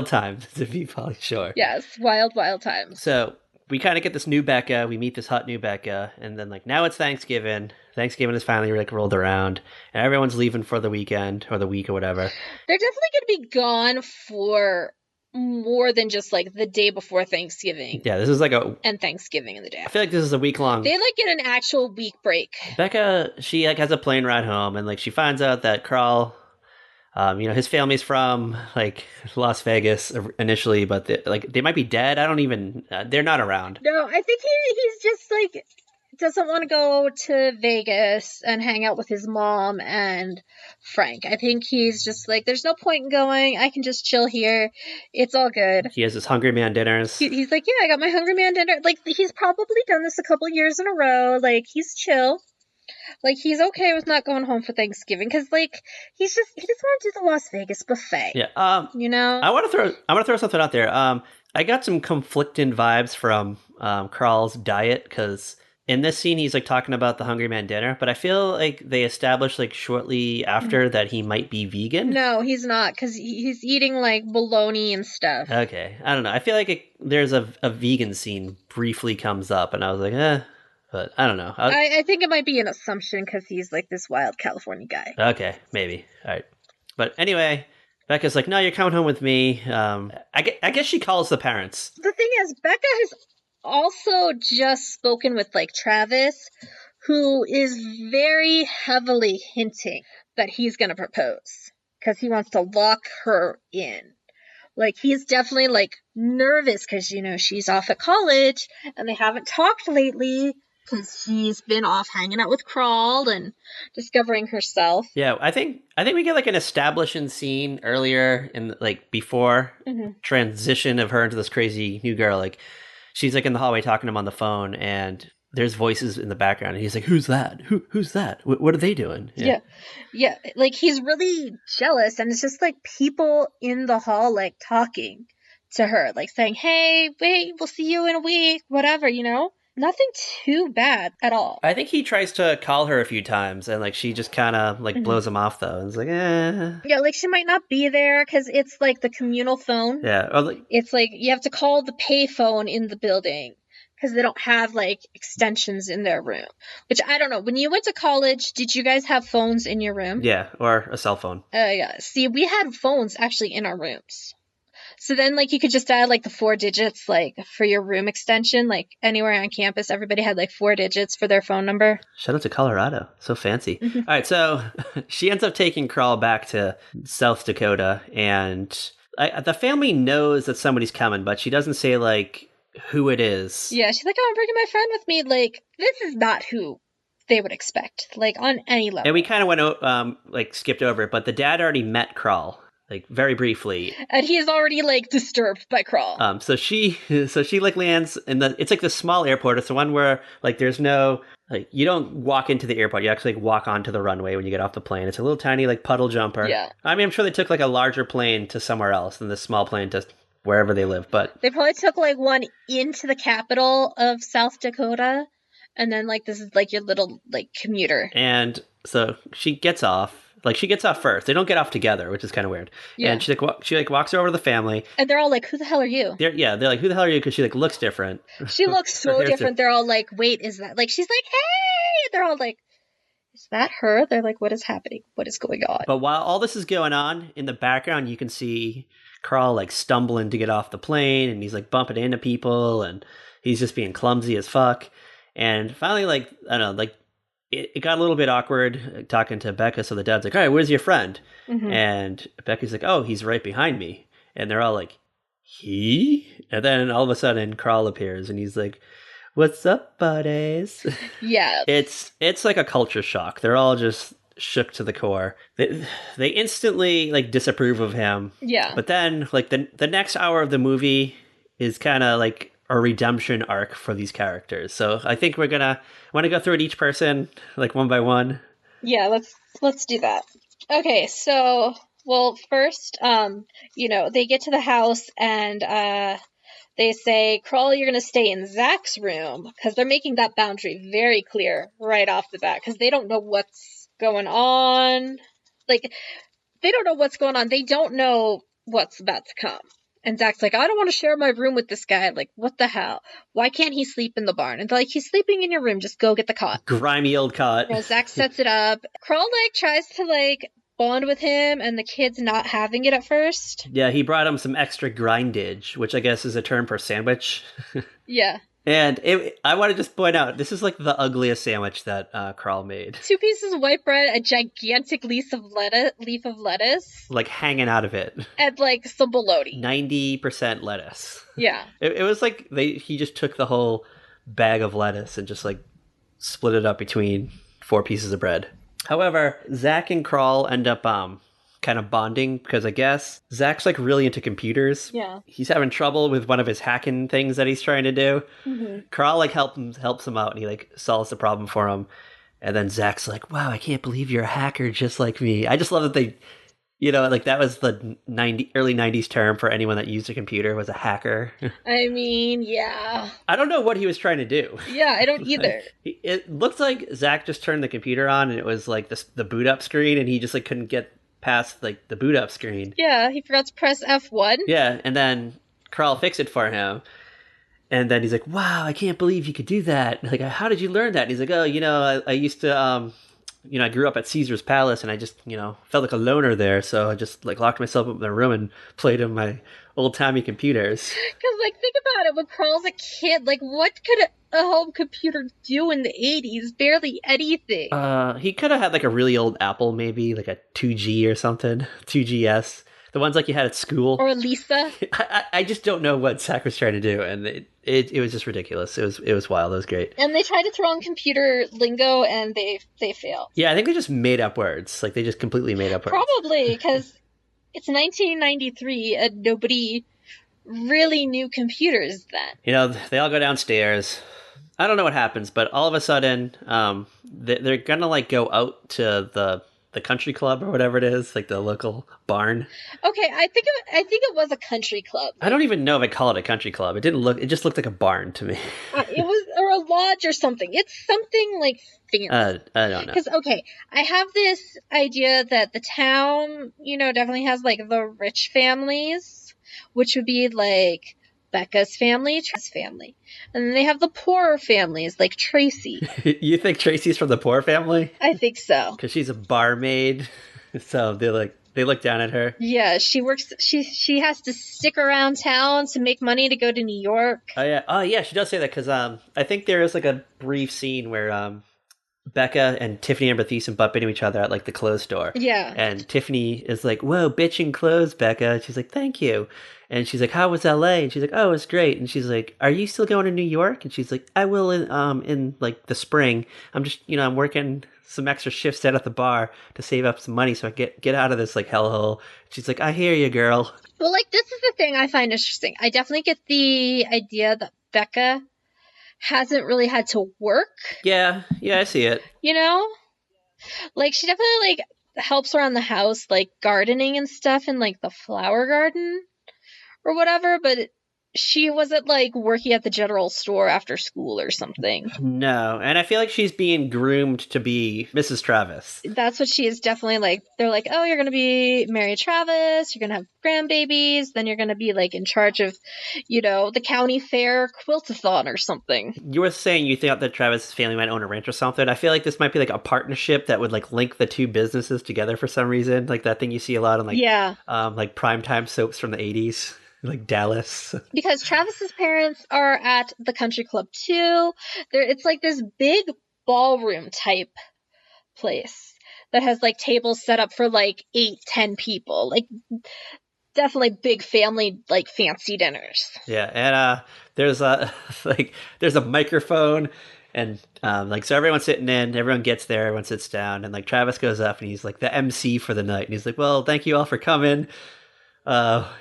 times to be Pauly Shore. Yes, wild times. So we kind of get this new Becca. We meet this hot new Becca, and then like now it's Thanksgiving. Thanksgiving is finally like rolled around, and everyone's leaving for the weekend or the week or whatever. They're definitely going to be gone for more than just like the day before Thanksgiving. Yeah, this is like and Thanksgiving and the day after. I feel like this is a week long. They like get an actual week break. Becca, she like has a plane ride home, and like she finds out that Carl, his family's from like Las Vegas initially, but they might be dead. I don't even. They're not around. No, I think he's just like doesn't want to go to Vegas and hang out with his mom and Frank. I think he's just like, there's no point in going. I can just chill here. It's all good. He has his Hungry Man dinners. He's like, yeah, I got my Hungry Man dinner. Like, he's probably done this a couple years in a row. Like, he's chill. Like, he's okay with not going home for Thanksgiving because, like, he just want to do the Las Vegas buffet. Yeah. I want to throw something out there. I got some conflicting vibes from Carl's diet because in this scene he's like talking about the Hungry Man dinner, but I feel like they established like shortly after that he might be vegan. No, he's not because he's eating like bologna and stuff. Okay, I don't know. I feel like there's a vegan scene briefly comes up, and I was like, but I don't know. I think it might be an assumption because he's like this wild California guy. Okay, maybe. All right. But anyway, Becca's like, no, you're coming home with me. I guess she calls the parents. The thing is, Becca has also just spoken with like Travis, who is very heavily hinting that he's going to propose because he wants to lock her in. Like, he's definitely like nervous because, she's off at college and they haven't talked lately because she's been off hanging out with Crawl and discovering herself. Yeah, I think we get like an establishing scene earlier in like before transition of her into this crazy new girl. Like, she's like in the hallway talking to him on the phone, and there's voices in the background, and he's like, "Who's that? Who's that? What are they doing?" Yeah. Like, he's really jealous, and it's just like people in the hall like talking to her, like saying, "Hey, wait, we'll see you in a week," whatever, Nothing too bad at all. I think he tries to call her a few times, and like she just kind of like blows him off though, and it's like, Yeah, like she might not be there because it's like the communal phone. Yeah, it's like you have to call the pay phone in the building because they don't have like extensions in their room. Which I don't know. When you went to college, did you guys have phones in your room? Yeah, or a cell phone. Yeah. See, we had phones actually in our rooms. So then, like, you could just add, like, the 4 digits, like, for your room extension. Like, anywhere on campus, everybody had, like, 4 digits for their phone number. Shout out to Colorado. So fancy. All right, so she ends up taking Carl back to South Dakota, and the family knows that somebody's coming, but she doesn't say, like, who it is. Yeah, she's like, oh, I'm bringing my friend with me. Like, this is not who they would expect, like, on any level. And we kind of went, like, skipped over it, but the dad already met Carl, like, very briefly. And he is already, like, disturbed by Carl. So she like lands in it's like the small airport. It's the one where, like, there's no, like, you don't walk into the airport. You actually, like, walk onto the runway when you get off the plane. It's a little tiny, like, puddle jumper. Yeah. I mean, I'm sure they took, like, a larger plane to somewhere else than this small plane to wherever they live, but they probably took, like, one into the capital of South Dakota, and then, like, this is, like, your little, like, commuter. And so she gets off. Like, she gets off first. They don't get off together, which is kind of weird. Yeah. And she walks over to the family. And they're all like, who the hell are you? They're like, who the hell are you? Because she, like, looks different. She looks so different. They're all like, wait, is that... Like, she's like, hey! They're all like, is that her? They're like, what is happening? What is going on? But while all this is going on, in the background, you can see Carl, like, stumbling to get off the plane. And he's, like, bumping into people. And he's just being clumsy as fuck. And finally, like, I don't know, like, it got a little bit awkward talking to Becca, so the dad's like, all right, where's your friend? Mm-hmm. And Becca's like, oh, he's right behind me. And they're all like, he? And then all of a sudden, Carl appears, and he's like, what's up, buddies? Yeah. It's like a culture shock. They're all just shook to the core. They instantly, like, disapprove of him. Yeah. But then, like, the next hour of the movie is kind of like a redemption arc for these characters. So I think we're gonna want to go through it each person, like, one by one. Yeah, let's do that. Okay, so, well, first, they get to the house and they say, Carl, you're gonna stay in Zach's room, because they're making that boundary very clear right off the bat, because they don't know what's going on. Like, they don't know what's going on. They don't know what's about to come. And Zach's like, I don't want to share my room with this guy. Like, what the hell? Why can't he sleep in the barn? And they're like, he's sleeping in your room. Just go get the cot. Grimy old cot. Zach sets it up. Carl, like, tries to, like, bond with him, and the kid's not having it at first. Yeah, he brought him some extra grindage, which I guess is a term for sandwich. Yeah. And I want to just point out, this is, like, the ugliest sandwich that Carl made. 2 pieces of white bread, a gigantic leaf of lettuce. Like, hanging out of it. And, like, some bologna. 90% lettuce. Yeah. It was like he just took the whole bag of lettuce and just, like, split it up between 4 pieces of bread. However, Zach and Carl end up kind of bonding, because I guess Zach's, like, really into computers. Yeah. He's having trouble with one of his hacking things that he's trying to do. Mm-hmm. Carl, like, helps him out, and he, like, solves the problem for him. And then Zach's like, wow, I can't believe you're a hacker just like me. I just love that they, like, that was the early 90s term for anyone that used a computer, was a hacker. I mean, yeah. I don't know what he was trying to do. Yeah, I don't either. Like, it looked like Zach just turned the computer on, and it was, like, the boot up screen, and he just, like, couldn't get past, like, the boot up screen. Yeah, he forgot to press F1. Yeah, and then Carl fixed it for him. And then he's like, wow, I can't believe you could do that. Like, how did you learn that? And he's like, oh, I used to, I grew up at Caesar's Palace, and I just, felt like a loner there. So I just, like, locked myself up in the room and played on my old-timey computers. Because, like, think about it. When Carl's a kid, like, what could a home computer do in the 80s? Barely anything. He could have had, like, a really old Apple, maybe, like a 2G or something. 2GS. The ones like you had at school. Or Lisa. I just don't know what Zach was trying to do, and it was just ridiculous. It was wild. It was great. And they tried to throw in computer lingo, and they failed. Yeah, I think they just made up words. Like, they just completely made up words. Probably, because it's 1993, and nobody really knew computers then. They all go downstairs. I don't know what happens, but all of a sudden, they're gonna, like, go out to the country club or whatever it is, like the local barn. Okay, I think it was a country club. I don't even know if I call it a country club. It just looked like a barn to me. It was, or a lodge or something. It's something like fancy. I don't know. Because, okay, I have this idea that the town, definitely has, like, the rich families, which would be, like, Becca's family, Trey's family. And then they have the poorer families, like Tracy. You think Tracy's from the poor family? I think so. Because she's a barmaid. So they're like, They look down at her. Yeah, she works. She has to stick around town to make money to go to New York. Oh yeah, she does say that because I think there is like a brief scene where Becca and Tiffany Amber Thiessen butt into each other at like the clothes store. Yeah. And Tiffany is like, "Whoa, bitchin' clothes, Becca." And she's like, "Thank you." And she's like, "How was LA?" And she's like, "Oh, it's great." And she's like, "Are you still going to New York?" And she's like, "I will in like the spring. I'm just I'm working some extra shifts out at the bar to save up some money so I get out of this like hellhole." She's like, "I hear you, girl." Well, like this is the thing I find interesting. I definitely get the idea that Becca hasn't really had to work. Yeah, I see it. You know? Like she definitely like helps around the house, like gardening and stuff in like the flower garden or whatever, but she wasn't like working at the general store after school or something. No, and I feel like she's being groomed to be Mrs. Travis. That's what she is definitely like. They're like, oh, you're going to be Mary Travis, you're going to have grandbabies, then you're going to be like in charge of, the county fair quiltathon or something. You were saying you thought that Travis's family might own a ranch or something. I feel like this might be like a partnership that would like link the two businesses together for some reason. Like that thing you see a lot on like like primetime soaps from the 80s. Like Dallas. Because Travis's parents are at the country club too. It's like this big ballroom type place that has like tables set up for like 8-10 people. Like definitely big family, like fancy dinners. Yeah, and there's a there's a microphone, and so everyone's sitting in, everyone gets there, everyone sits down, and like Travis goes up and he's like the MC for the night, and he's like, "Well, thank you all for coming. My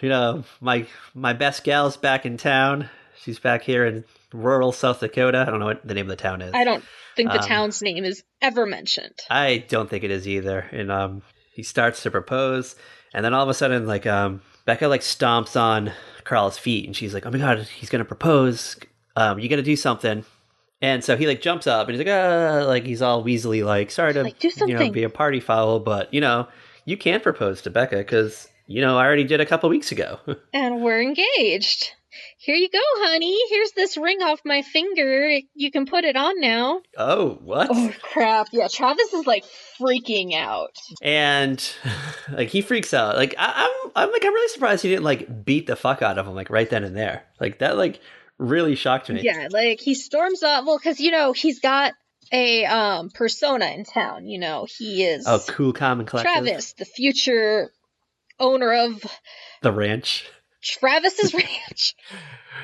best gal's back in town. She's back here in rural South Dakota. I don't know what the name of the town is. I don't think the town's name is ever mentioned. I don't think it is either." And he starts to propose, and then all of a sudden, like Becca like stomps on Carl's feet, and she's like, "Oh my god, he's gonna propose. You gotta do something." And so he like jumps up, and he's like, like he's all weaselly, like, "Sorry to like, do something. Be a party foul, but you can't propose to Becca because." I already did a couple weeks ago. And we're engaged. Here you go, honey. Here's this ring off my finger. You can put it on now. Oh, what? Oh, crap. Yeah, Travis is, like, freaking out. And, like, he freaks out. Like, I'm really surprised he didn't, like, beat the fuck out of him, like, right then and there. Like, that, like, really shocked me. Yeah, like, he storms off. Well, because, he's got a persona in town. He is... Oh, cool, calm, and collected. Travis, the future... owner of the ranch, Travis's ranch,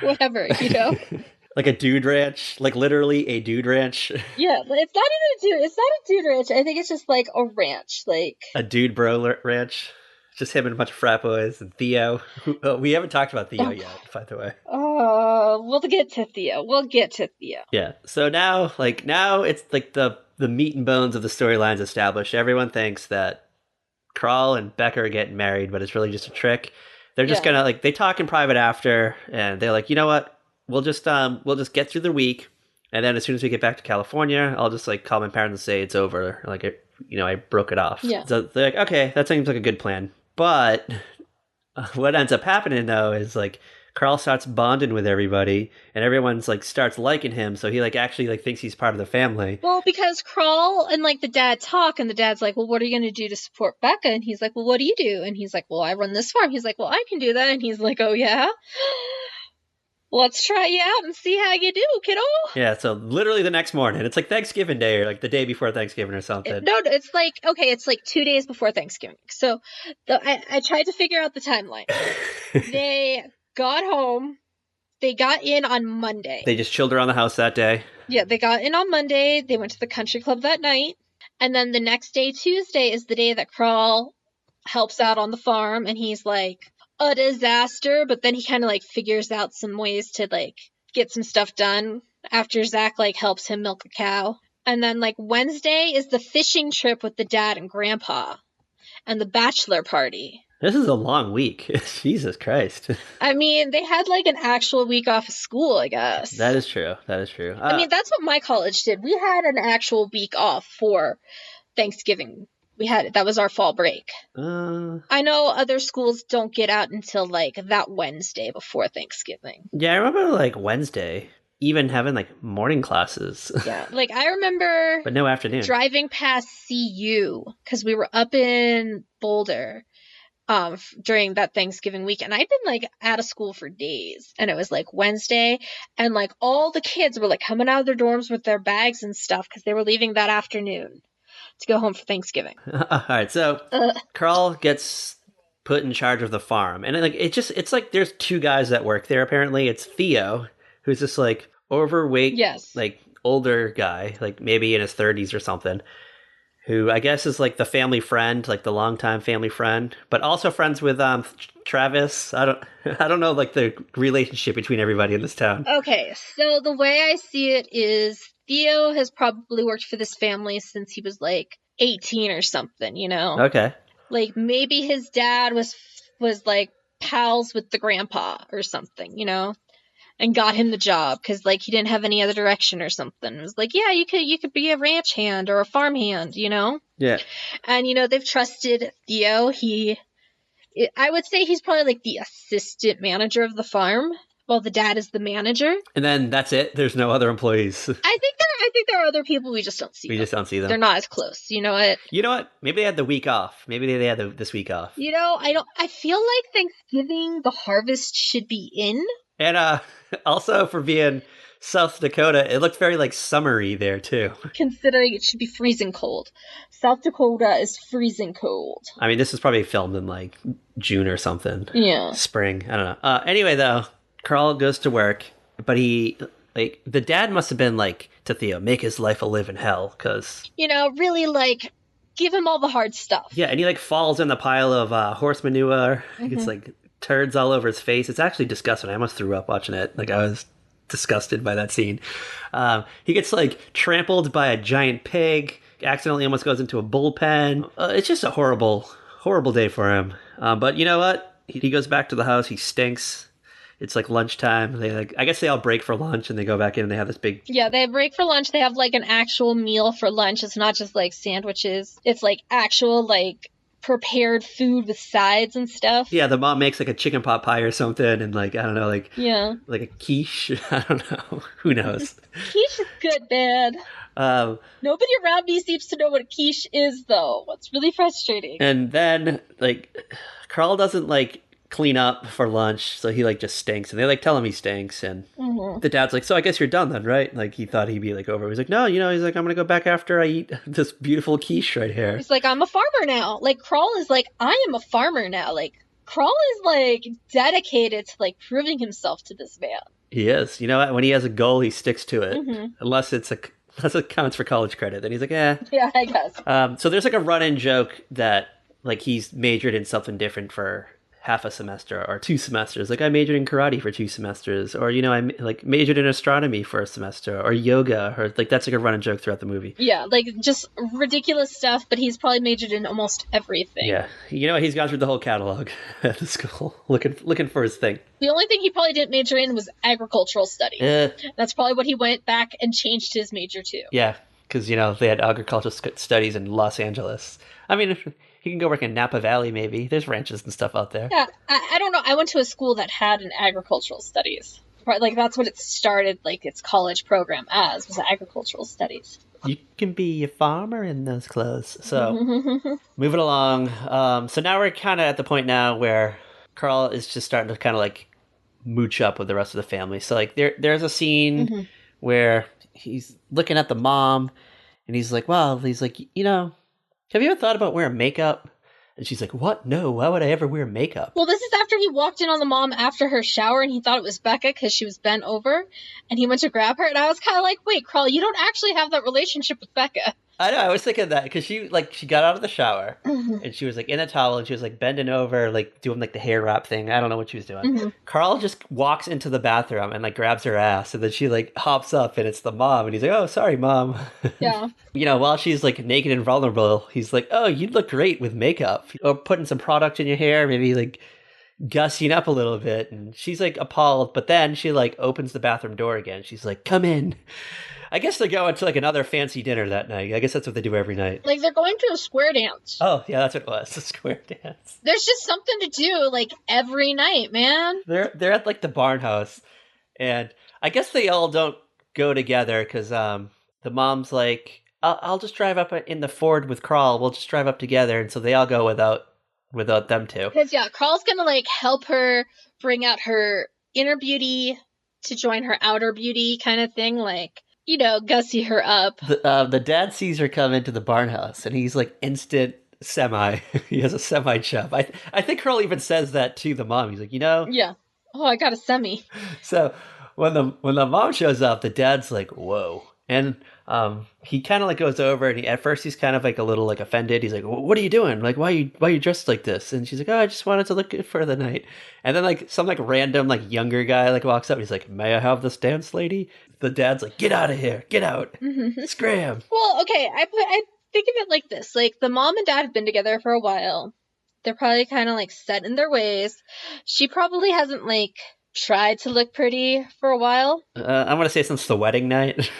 whatever, like a dude ranch, like literally a dude ranch. Yeah, but it's not even it's not a dude ranch. I think it's just like a ranch, like a dude bro ranch. Just him and a bunch of frat boys and Theo. We haven't talked about Theo yet, by the way. We'll get to Theo. Yeah. So now it's like the meat and bones of the storyline's established. Everyone thinks that Carl and Becca are getting married, but it's really just a trick. They're just gonna like they talk in private after, and they're like, you know what? We'll just get through the week, and then as soon as we get back to California, I'll just like call my parents and say it's over. Like I broke it off. Yeah. So they're like, okay, that seems like a good plan. But what ends up happening though is like Carl starts bonding with everybody, and everyone's like starts liking him, so he like actually like thinks he's part of the family. Well, because Carl and like the dad talk, and the dad's like, "Well, what are you going to do to support Becca?" And he's like, "Well, what do you do?" And he's like, "Well, I run this farm." He's like, "Well, I can do that." And he's like, "Oh yeah, let's try you out and see how you do, kiddo." Yeah. So literally the next morning, it's like Thanksgiving Day or like the day before Thanksgiving or something. No, it's like it's like 2 days before Thanksgiving. So I tried to figure out the timeline. They got home. They got in on Monday. They just chilled around the house that day. Yeah, they got in on Monday. They went to the country club that night. And then the next day, Tuesday, is the day that Carl helps out on the farm. And he's like, a disaster. But then he kind of like figures out some ways to like get some stuff done after Zach like helps him milk a cow. And then like Wednesday is the fishing trip with the dad and grandpa and the bachelor party. This is a long week. Jesus Christ. I mean, they had like an actual week off of school, I guess. That is true. I mean, that's what my college did. We had an actual week off for Thanksgiving. That was our fall break. I know other schools don't get out until like that Wednesday before Thanksgiving. Yeah, I remember like Wednesday even having like morning classes. Yeah, like I remember but no afternoon. Driving past CU because we were up in Boulder. during that Thanksgiving weekend. I'd been like out of school for days, and it was like Wednesday, and like all the kids were like coming out of their dorms with their bags and stuff because they were leaving that afternoon to go home for Thanksgiving. All right, so Carl gets put in charge of the farm, and like it's like there's two guys that work there. Apparently, it's Theo, who's this like overweight, Yes, like older guy, like maybe in his 30s or something, who I guess is like the family friend, like the longtime family friend, but also friends with Travis. I don't know like the relationship between everybody in this town. Okay, so the way I see it is Theo has probably worked for this family since he was like 18 or something, you know? Okay. Like maybe his dad was like pals with the grandpa or something, you know? And got him the job because like he didn't have any other direction or something. It was like, yeah, you could be a ranch hand or a farm hand, you know? Yeah. And you know, they've trusted Theo. I would say he's probably like the assistant manager of the farm, while the dad is the manager. And then that's it. There's no other employees. I think there are other people, we just don't see We them. just don't see them. They're not as close. You know what? You know what? Maybe they had the week off. Maybe they had this week off. You know, I feel like Thanksgiving, the harvest should be in. And also for being South Dakota, it looked very like summery there too. Considering it should be freezing cold. South Dakota is freezing cold. I mean, this was probably filmed in like June or something. Yeah. Spring. I don't know. Anyway, though, Carl goes to work, but he like the dad must have been like to Theo, make his life a living hell, because you know, really like give him all the hard stuff. Yeah, and he like falls in the pile of horse manure. Mm-hmm. It's like turds all over his face. It's actually disgusting. I almost threw up watching it. Like I was disgusted by that scene. He gets like trampled by a giant pig. Accidentally almost goes into a bullpen. It's just a horrible, horrible day for him. But you know what? He goes back to the house. He stinks. It's like lunchtime. They like, I guess they all break for lunch and they go back in and they have this big. Yeah, they break for lunch. They have like an actual meal for lunch. It's not just like sandwiches. It's like actual like prepared food with sides and stuff. Yeah, the mom makes like a chicken pot pie or something, and like I don't know, like yeah, like a quiche. I don't know. Who knows? Quiche is good, man. Nobody around me seems to know what a quiche is, though. It's really frustrating. And then like Carl doesn't like clean up for lunch, so he like just stinks, and they like tell him he stinks, and the dad's like, so I guess you're done then, right? Like he thought he'd be like over. He's like, no, you know, he's like, I'm gonna go back after I eat this beautiful quiche right here. He's like, I'm a farmer now. Like Carl is like, I am a farmer now. Like Carl is like dedicated to like proving himself to this man. He is. You know what? When he has a goal, he sticks to it, unless it counts for college credit. Then he's like, eh. Yeah, I guess. So there's like a run-in joke that like he's majored in something different for half a semester or 2 semesters. Like I majored in karate for 2 semesters, or you know, I like majored in astronomy for a semester, or yoga, or like that's like a running joke throughout the movie. Yeah, like just ridiculous stuff, but he's probably majored in almost everything. Yeah, you know, he's gone through the whole catalog at the school looking for his thing. The only thing he probably didn't major in was agricultural studies. That's probably what he went back and changed his major to. Yeah, because you know they had agricultural studies in Los Angeles. I mean, he can go work in Napa Valley, maybe. There's ranches and stuff out there. Yeah, I don't know. I went to a school that had an agricultural studies. Like, that's what it started, like, its college program as, was agricultural studies. You can be a farmer in those clothes. So, moving along. So now we're kind of at the point now where Carl is just starting to kind of, like, mooch up with the rest of the family. So, like, there's a scene where he's looking at the mom, and he's like, well, he's like, you know, have you ever thought about wearing makeup? And she's like, what? No, why would I ever wear makeup? Well, this is after he walked in on the mom after her shower, and he thought it was Becca because she was bent over, and he went to grab her, and I was kind of like, wait, Carl, you don't actually have that relationship with Becca. I know, I was thinking that, because she got out of the shower, and she was, like, in a towel, and she was, like, bending over, like, doing, like, the hair wrap thing. I don't know what she was doing. Carl just walks into the bathroom and, like, grabs her ass, and then she, like, hops up, and it's the mom, and he's like, oh, sorry, Mom. Yeah. You know, while she's, like, naked and vulnerable, he's like, oh, you'd look great with makeup. Or putting some product in your hair, maybe, like, gussing up a little bit, and she's, like, appalled, but then she, like, opens the bathroom door again. She's like, come in. I guess they're going to like another fancy dinner that night. I guess that's what they do every night. Like they're going to a square dance. Oh, yeah, that's what it was. A square dance. There's just something to do like every night, man. They're at like the barn house, and I guess they all don't go together because the mom's like, I'll just drive up in the Ford with Carl. We'll just drive up together, and so they all go without without them two. Because, yeah, Carl's gonna, like, help her bring out her inner beauty to join her outer beauty kind of thing. Like, you know, gussy her up. The dad sees her come into the barn house, and he's like instant semi. He has a semi chub. I think Carl even says that to the mom. He's like, Yeah. Oh, I got a semi. So when the mom shows up, the dad's like, whoa. And he kind of like goes over, and at first he's kind of like a little like offended. He's like, "What are you doing? Like, why are you dressed like this?" And she's like, "Oh, I just wanted to look good for the night." And then like some like random like younger guy like walks up. And he's like, "May I have this dance, lady?" The dad's like, "Get out of here! Get out! Scram!" Well, okay, I think of it like this: like the mom and dad have been together for a while. They're probably kind of like set in their ways. She probably hasn't like tried to look pretty for a while. I'm gonna say since the wedding night,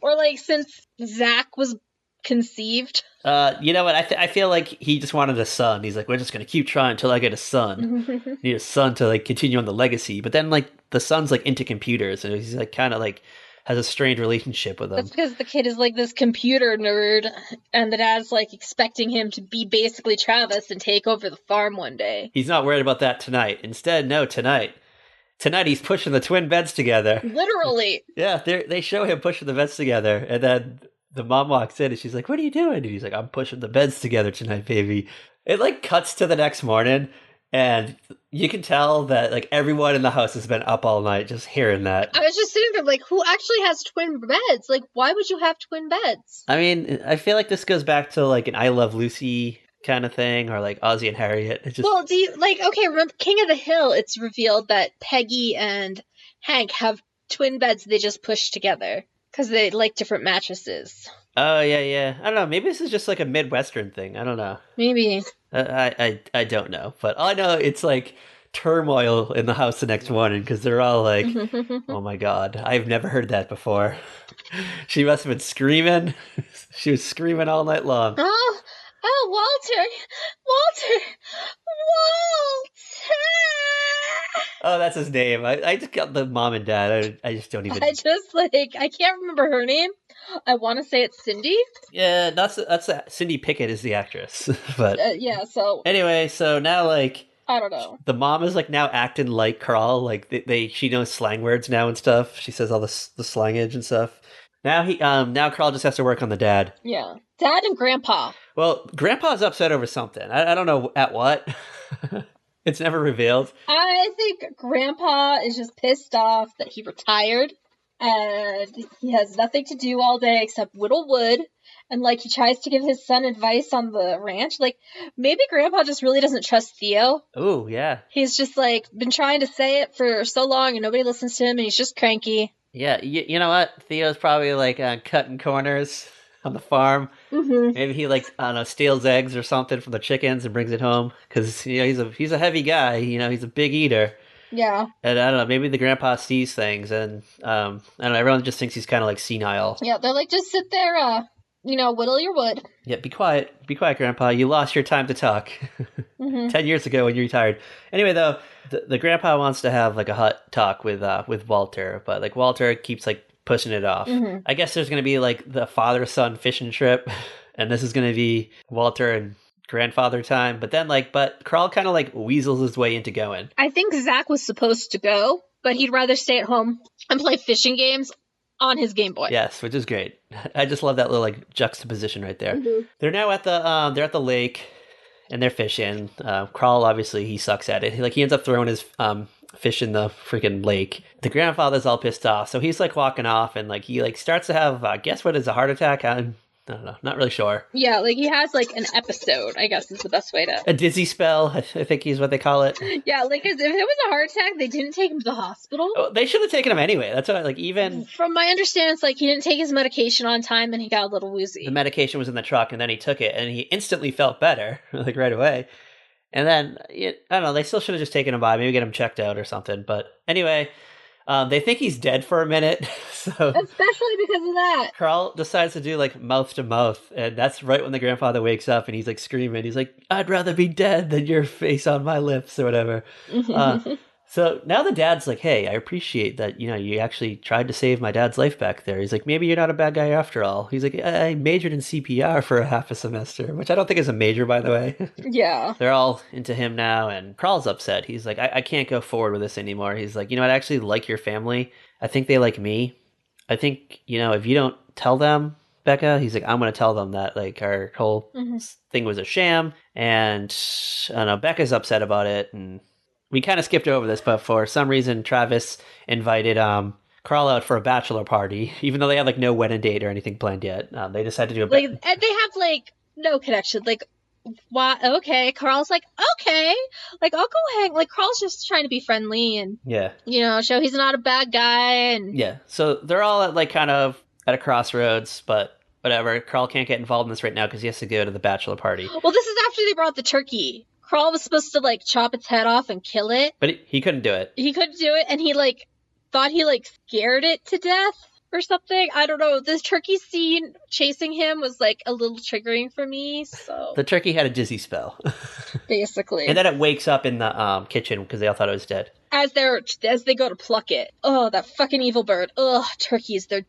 or like since Zach was conceived. You know what? I feel like he just wanted a son. He's like, we're just gonna keep trying until I get a son. Need a son to like continue on the legacy. But then like the son's like into computers, and he's like kind of like has a strained relationship with them. That's because the kid is like this computer nerd, and the dad's like expecting him to be basically Travis and take over the farm one day. He's not worried about that tonight. Instead, no, tonight he's pushing the twin beds together. Literally. Yeah, they show him pushing the beds together, and then the mom walks in and she's like, "What are you doing?" And he's like, "I'm pushing the beds together tonight, baby." It like cuts to the next morning, and you can tell that like everyone in the house has been up all night just hearing that. I was just sitting there like, who actually has twin beds? Like, why would you have twin beds? I mean, I feel like this goes back to like an I Love Lucy kind of thing, or like Ozzie and Harriet. It just... Well, do you like, okay, remember King of the Hill, it's revealed that Peggy and Hank have twin beds they just push together because they like different mattresses. Oh yeah. I don't know. Maybe this is just like a Midwestern thing. I don't know. Maybe. I don't know, but all I know it's like turmoil in the house the next morning because they're all like, "Oh my god, I've never heard that before." She must have been screaming. She was screaming all night long. Oh, Walter! Oh, that's his name. I just got the mom and dad. I just don't even. I can't remember her name. I want to say it's Cindy. Yeah, that's Cindy Pickett is the actress. But yeah. So anyway, so now like I don't know. The mom is like now acting like Carl. Like she knows slang words now and stuff. She says all the slangage and stuff. Now Carl just has to work on the dad. Yeah, dad and grandpa. Well, grandpa's upset over something. I don't know at what. It's never revealed. I think grandpa is just pissed off that he retired and he has nothing to do all day except whittle wood. And like he tries to give his son advice on the ranch. Like maybe grandpa just really doesn't trust Theo. Oh, yeah. He's just like been trying to say it for so long and nobody listens to him and he's just cranky. Yeah, you know what? Theo's probably like cutting corners on the farm. Mm-hmm. Maybe he like I don't know, steals eggs or something from the chickens and brings it home because he's a heavy guy. He's a big eater. Yeah. And I don't know. Maybe the grandpa sees things, and I don't know. Everyone just thinks he's kind of like senile. Yeah, they're like, just sit there, whittle your wood. Yeah, be quiet, grandpa. You lost your time to talk 10 years ago when you retired. Anyway, though, the grandpa wants to have like a hot talk with Walter, but like Walter keeps like pushing it off. Mm-hmm. I guess there's going to be like the father-son fishing trip, and this is going to be Walter and grandfather time. But Carl kind of like weasels his way into going. I think Zach was supposed to go, but he'd rather stay at home and play fishing games on his Game Boy. Yes, which is great. I just love that little like juxtaposition right there. Mm-hmm. They're now at the lake, and they're fishing. Carl obviously he sucks at it. He ends up throwing his fish in the freaking lake. The grandfather's all pissed off, so he's like walking off, and like he like starts to have guess what is a heart attack? I don't know, not really sure. Yeah, like he has like an episode, I guess is the best way to. A dizzy spell, I think is what they call it. Yeah, like cause if it was a heart attack, they didn't take him to the hospital. Oh, they should have taken him anyway. That's what even. From my understanding, it's like he didn't take his medication on time, and he got a little woozy. The medication was in the truck, and then he took it, and he instantly felt better, like right away. And then, I don't know, they still should have just taken him by, maybe get him checked out or something. But anyway, they think he's dead for a minute. So especially because of that. Carl decides to do like mouth to mouth. And that's right when the grandfather wakes up and he's like screaming. He's like, "I'd rather be dead than your face on my lips," or whatever. So now the dad's like, hey, I appreciate that, you actually tried to save my dad's life back there. He's like, maybe you're not a bad guy after all. He's like, I majored in CPR for a half a semester, which I don't think is a major, by the way. Yeah. They're all into him now, and Carl's upset. He's like, I can't go forward with this anymore. He's like, I actually like your family. I think they like me. I think, if you don't tell them, Becca, he's like, I'm going to tell them that, like, our whole thing was a sham. And I don't know, Becca's upset about it, and we kind of skipped over this, but for some reason, Travis invited Carl out for a bachelor party, even though they had like no wedding date or anything planned yet. They decided to do a like, and they have like no connection. Like, why? Okay, Carl's like, okay, like I'll go hang. Like Carl's just trying to be friendly and show he's not a bad guy. And so they're all at like kind of at a crossroads, but whatever. Carl can't get involved in this right now because he has to go to the bachelor party. Well, this is after they brought the turkey. Carl was supposed to like chop its head off and kill it, but he couldn't do it. He couldn't do it, and he like thought he like scared it to death or something. I don't know. This turkey scene chasing him was like a little triggering for me. So the turkey had a dizzy spell, basically, and then it wakes up in the kitchen because they all thought it was dead. As they go to pluck it. Oh, that fucking evil bird. Ugh, turkeys. They're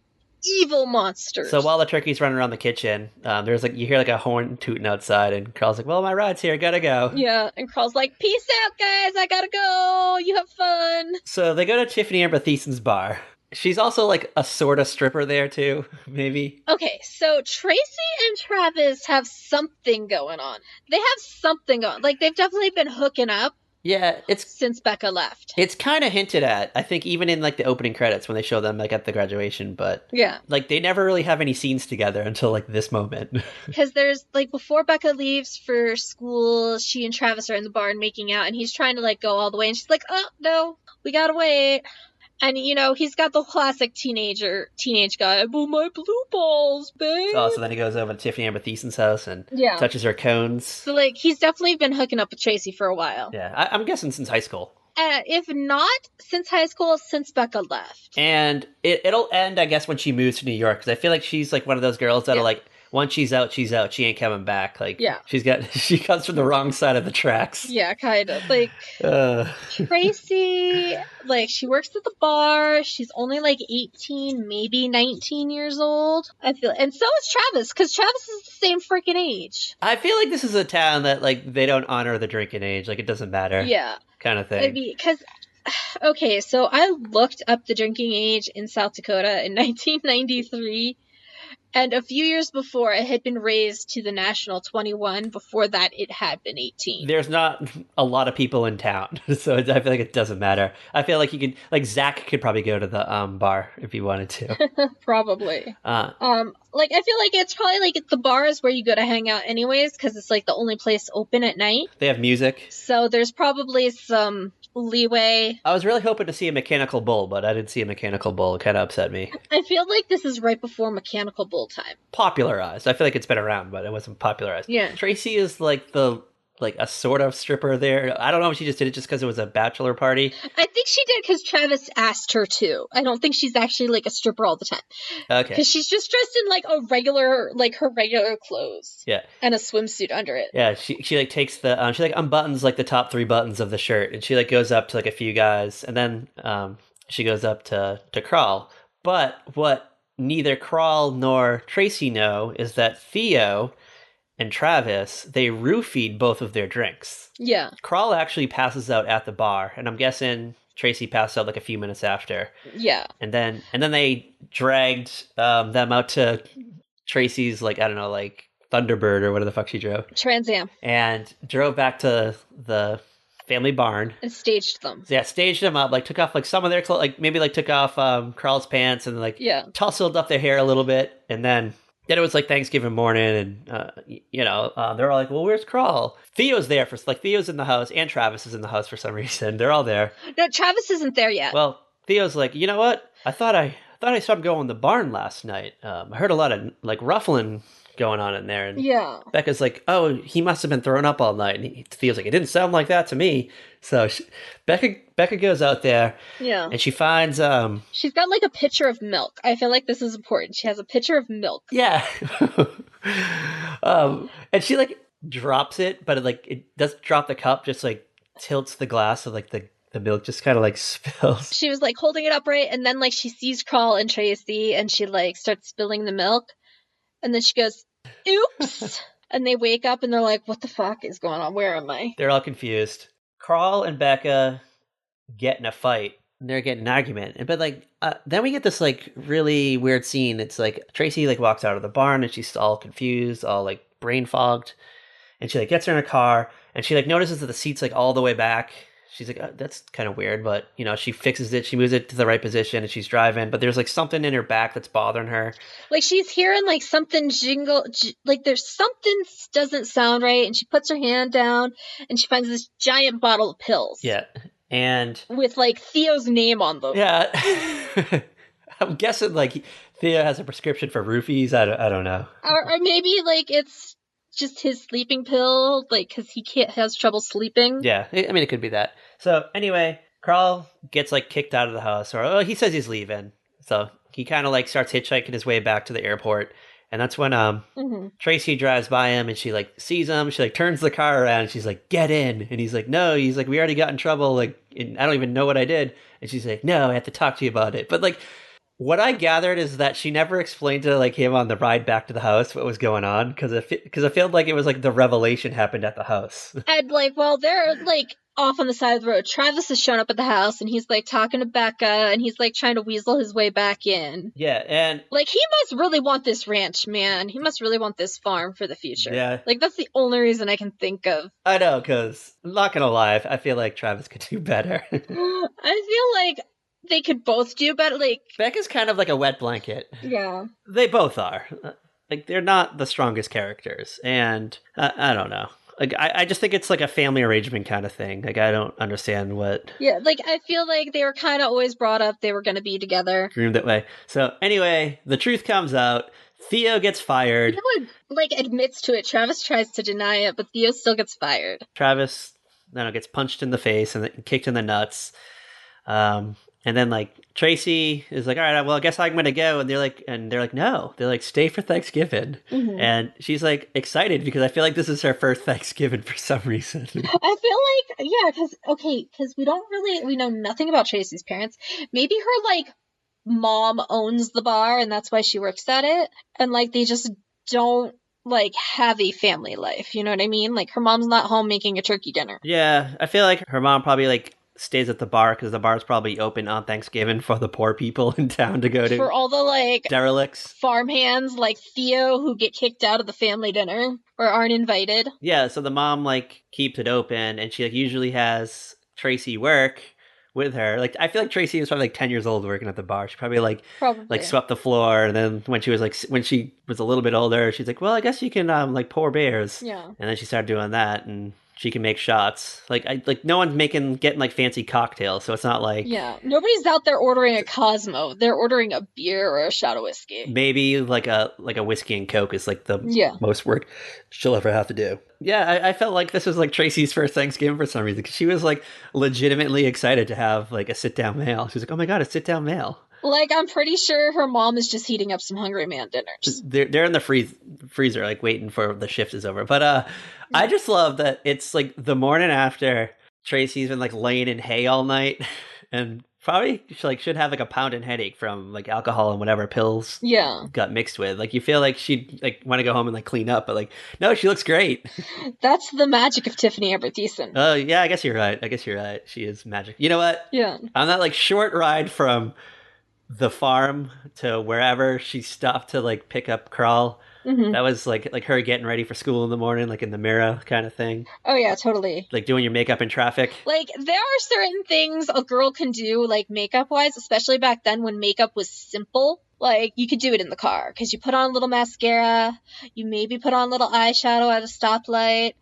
evil monsters. So while the turkey's running around the kitchen, there's like you hear like a horn tooting outside, and Carl's like, "Well, my ride's here, gotta go." Yeah, and Carl's like, "Peace out, guys. I gotta go. You have fun." So they go to Tiffany Amber Thiessen's bar. She's also like a sort of stripper there too, maybe. Okay, so Tracy and Travis have something going on. They have something going. Like they've definitely been hooking up. Yeah, it's since Becca left. It's kind of hinted at, I think, even in like the opening credits when they show them like at the graduation, but like they never really have any scenes together until like this moment. Because there's like before Becca leaves for school, she and Travis are in the barn making out, and he's trying to like go all the way, and she's like, "Oh no, we gotta wait." And he's got the classic teenage guy, "Oh, my blue balls, babe." Oh, so then he goes over to Tiffany Amber Thiessen's house and touches her cones. So like he's definitely been hooking up with Tracy for a while. Yeah, I'm guessing since high school. If not since high school, since Becca left. And it'll end, I guess, when she moves to New York, because I feel like she's like one of those girls that are like, once she's out, she's out. She ain't coming back. Like, she comes from the wrong side of the tracks. Yeah, kind of. Like, Tracy, like, she works at the bar. She's only like 18, maybe 19 years old. I feel, and so is Travis, because Travis is the same freaking age. I feel like this is a town that, like, they don't honor the drinking age. Like, it doesn't matter. Yeah. Kind of thing. Because, okay, so I looked up the drinking age in South Dakota in 1993. And a few years before, it had been raised to the national 21. Before that, it had been 18. There's not a lot of people in town, so I feel like it doesn't matter. I feel like you could, like, Zach could probably go to the bar if he wanted to. Probably. Like, I feel like it's probably, like, the bar is where you go to hang out anyways, because it's, like, the only place open at night. They have music. So there's probably some leeway. I was really hoping to see a mechanical bull, but I didn't see a mechanical bull. It kind of upset me. I feel like this is right before mechanical bull time. Popularized. I feel like it's been around, but it wasn't popularized. Yeah. Tracy is like a sort of stripper there. I don't know if she just did it just because it was a bachelor party. I think she did because Travis asked her to. I don't think she's actually like a stripper all the time. Okay. Because she's just dressed in like her regular clothes. Yeah. And a swimsuit under it. Yeah, she like takes the she like unbuttons like the top 3 buttons of the shirt, and she like goes up to like a few guys, and then she goes up to Crawl. But what neither Crawl nor Tracy know is that Theo and Travis, they roofied both of their drinks. Yeah. Crawl actually passes out at the bar, and I'm guessing Tracy passed out like a few minutes after. Yeah. And then they dragged them out to Tracy's, like, I don't know, like Thunderbird or whatever the fuck she drove. Trans Am. And drove back to the family barn. And staged them. Yeah, staged them up, like took off like some of their clothes, like maybe like took off Crawl's pants and like tousled up their hair a little bit, and then it was like Thanksgiving morning, and they're all like, "Well, where's Crawl?" Theo's there Theo's in the house, and Travis is in the house for some reason. They're all there. No, Travis isn't there yet. Well, Theo's like, you know what? I thought I saw him go in the barn last night. I heard a lot of like ruffling going on in there, and Becca's like, "Oh, he must have been thrown up all night." And Theo's like, "It didn't sound like that to me." So Becca goes out there, and she finds she's got like a pitcher of milk. I feel like this is important. She has a pitcher of milk. Yeah. And she like drops it, but it doesn't drop the cup, just like tilts the glass so like the the milk just kind of like spills. She was like holding it upright, and then like she sees Carl and Tracy, and she like starts spilling the milk, and then she goes, "Oops!" And they wake up and they're like, "What the fuck is going on? Where am I?" They're all confused. Carl and Becca get in a fight. They're getting an argument, but like then we get this like really weird scene. It's like Tracy like walks out of the barn and she's all confused, all like brain fogged, and she like gets in her car and she like notices that the seat's like all the way back. She's like, that's kind of weird, but you know, she fixes it, she moves it to the right position, and she's driving. But there's like something in her back that's bothering her. Like she's hearing like something like there's something doesn't sound right, and she puts her hand down and she finds this giant bottle of pills. Yeah, and with like Theo's name on them. Yeah, I'm guessing like Theo has a prescription for roofies. I don't know, or maybe like it's just his sleeping pill, like because he has trouble sleeping. Yeah, I mean it could be that. So anyway, Carl gets like kicked out of the house, or he says he's leaving. So he kind of like starts hitchhiking his way back to the airport, and that's when Tracy drives by him and she like sees him. She like turns the car around and she's like, "Get in!" And he's like, "No." He's like, "We already got in trouble. Like, I don't even know what I did." And she's like, "No, I have to talk to you about it." But like, what I gathered is that she never explained to like him on the ride back to the house what was going on, because I felt like it was like the revelation happened at the house. And like, well, they're like off on the side of the road. Travis has shown up at the house and he's like talking to Becca and he's like trying to weasel his way back in. Yeah, and like he must really want this ranch, man. He must really want this farm for the future. Yeah, like that's the only reason I can think of. I know, because I'm not gonna lie, I feel like Travis could do better. I feel like they could both do better. Like Becca's kind of like a wet blanket. Yeah, they both are. Like they're not the strongest characters, and I don't know. Like I just think it's like a family arrangement kind of thing. Like I don't understand what. Yeah, like I feel like they were kind of always brought up they were going to be together. Groomed that way. So anyway, the truth comes out. Theo gets fired. Theo like admits to it. Travis tries to deny it, but Theo still gets fired. Travis, gets punched in the face and kicked in the nuts. And then like Tracy is like, all right, well, I guess I'm gonna go. And they're like, no, they're like, stay for Thanksgiving. Mm-hmm. And she's like excited because I feel like this is her first Thanksgiving for some reason. I feel like, yeah, because we know nothing about Tracy's parents. Maybe her like mom owns the bar and that's why she works at it. And like they just don't like have a family life. You know what I mean? Like her mom's not home making a turkey dinner. Yeah, I feel like her mom probably like stays at the bar because the bar's probably open on Thanksgiving for the poor people in town to go to. For all the like derelicts, farmhands like Theo who get kicked out of the family dinner or aren't invited. Yeah, so the mom like keeps it open and she like usually has Tracy work with her. Like I feel like Tracy was probably like 10 years old working at the bar. She probably like swept the floor, and then when she was a little bit older, she's like, well, I guess you can like pour beers. Yeah. And then she started doing that, and she can make shots. Like no one's getting like fancy cocktails, so it's not like nobody's out there ordering a Cosmo. They're ordering a beer or a shot of whiskey. Maybe like a whiskey and Coke is like the most work she'll ever have to do. Yeah, I felt like this was like Tracy's first Thanksgiving for some reason, because she was like legitimately excited to have like a sit down meal. She was like, oh my god, a sit down meal. Like, I'm pretty sure her mom is just heating up some Hungry Man dinners. They're in the freezer, like, waiting for the shift is over. But I just love that it's, like, the morning after Tracy's been, like, laying in hay all night. And probably, should have, like, a pounding headache from, like, alcohol and whatever pills got mixed with. Like, you feel like she'd, like, want to go home and, like, clean up. But, like, no, she looks great. That's the magic of Tiffany Amber Thiessen. Oh, yeah, I guess you're right. She is magic. You know what? Yeah. On that, like, short ride from the farm to wherever she stopped to like pick up Carl, that was like her getting ready for school in the morning, like in the mirror kind of thing. Oh yeah, totally. Like doing your makeup in traffic. Like there are certain things a girl can do, like makeup wise, especially back then when makeup was simple. Like you could do it in the car because you put on a little mascara, you maybe put on a little eyeshadow at a stoplight,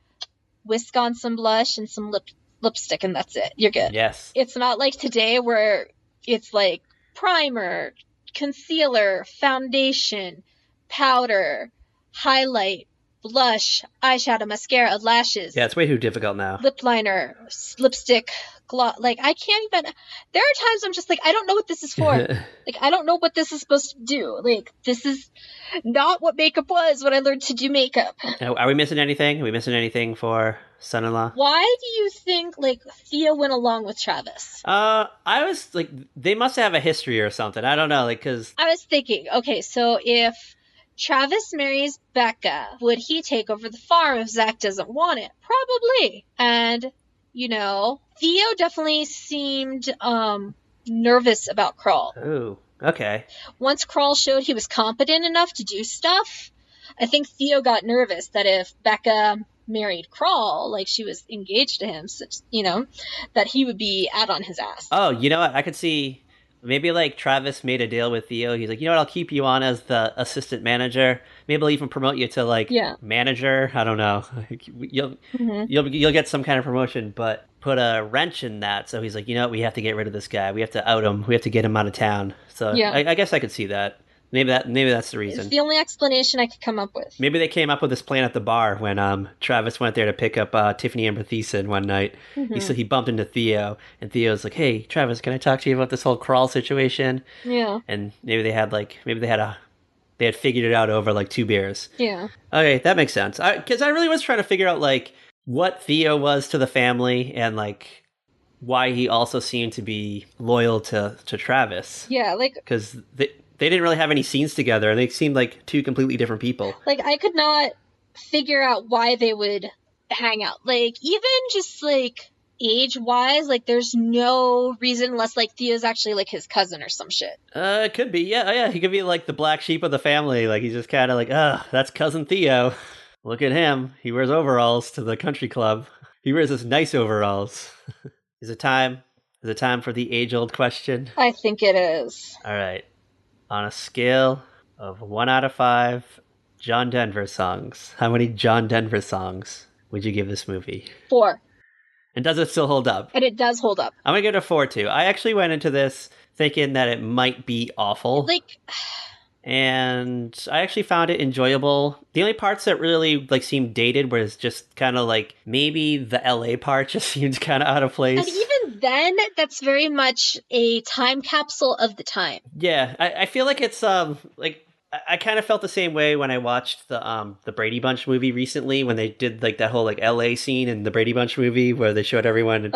whisk on some blush and some lipstick, and that's it. You're good. Yes. It's not like today where it's like primer, concealer, foundation, powder, highlight, blush, eyeshadow, mascara, lashes. Yeah, it's way too difficult now. Lip liner, lipstick, gloss. Like, I can't even. There are times I'm just like, I don't know what this is for. Like, I don't know what this is supposed to do. Like, this is not what makeup was when I learned to do makeup. Are we missing anything? Are we missing anything for son-in-law? Why do you think, like, Theo went along with Travis? I was like, they must have a history or something. I don't know, like, because I was thinking, okay, so if Travis marries Becca, would he take over the farm if Zach doesn't want it? Probably. And, you know, Theo definitely seemed nervous about Crawl. Oh, okay. Once Crawl showed he was competent enough to do stuff, I think Theo got nervous that if Becca married Crawl, like she was engaged to him, such, you know, that he would be out on his ass. Oh, you know what? I could see maybe like Travis made a deal with Theo. He's like, you know what? I'll keep you on as the assistant manager. Maybe I'll even promote you to like manager. I don't know. You'll get some kind of promotion, but put a wrench in that. So he's like, you know what? We have to get rid of this guy. We have to out him. We have to get him out of town. So I guess I could see that. Maybe that's the reason. It's the only explanation I could come up with. Maybe they came up with this plan at the bar when Travis went there to pick up Tiffany Amber Thiessen one night. He bumped into Theo, and Theo's like, "Hey, Travis, can I talk to you about this whole Crawl situation?" Yeah. And they had figured it out over like 2 beers. Yeah. Okay, that makes sense. Because I really was trying to figure out like what Theo was to the family and like why he also seemed to be loyal to Travis. Yeah, like because they didn't really have any scenes together, and they seemed like 2 completely different people. Like, I could not figure out why they would hang out. Like, even just, like, age-wise, like, there's no reason unless, like, Theo's actually, like, his cousin or some shit. It could be. Yeah. He could be, like, the black sheep of the family. Like, he's just kind of like, that's Cousin Theo. Look at him. He wears overalls to the country club. He wears his nice overalls. Is it time? Is it time for the age-old question? I think it is. All right. On a scale of 1 out of 5 John Denver songs, how many John Denver songs would you give this movie? 4. And does it still hold up? And it does hold up. I'm going to give it a 4, too. I actually went into this thinking that it might be awful. Like... And I actually found it enjoyable. The only parts that really like seemed dated was just kind of like maybe the LA part just seemed kind of out of place. And even then, that's very much a time capsule of the time. Yeah, I feel like it's like I kind of felt the same way when I watched the Brady Bunch movie recently when they did like that whole like LA scene in the Brady Bunch movie where they showed everyone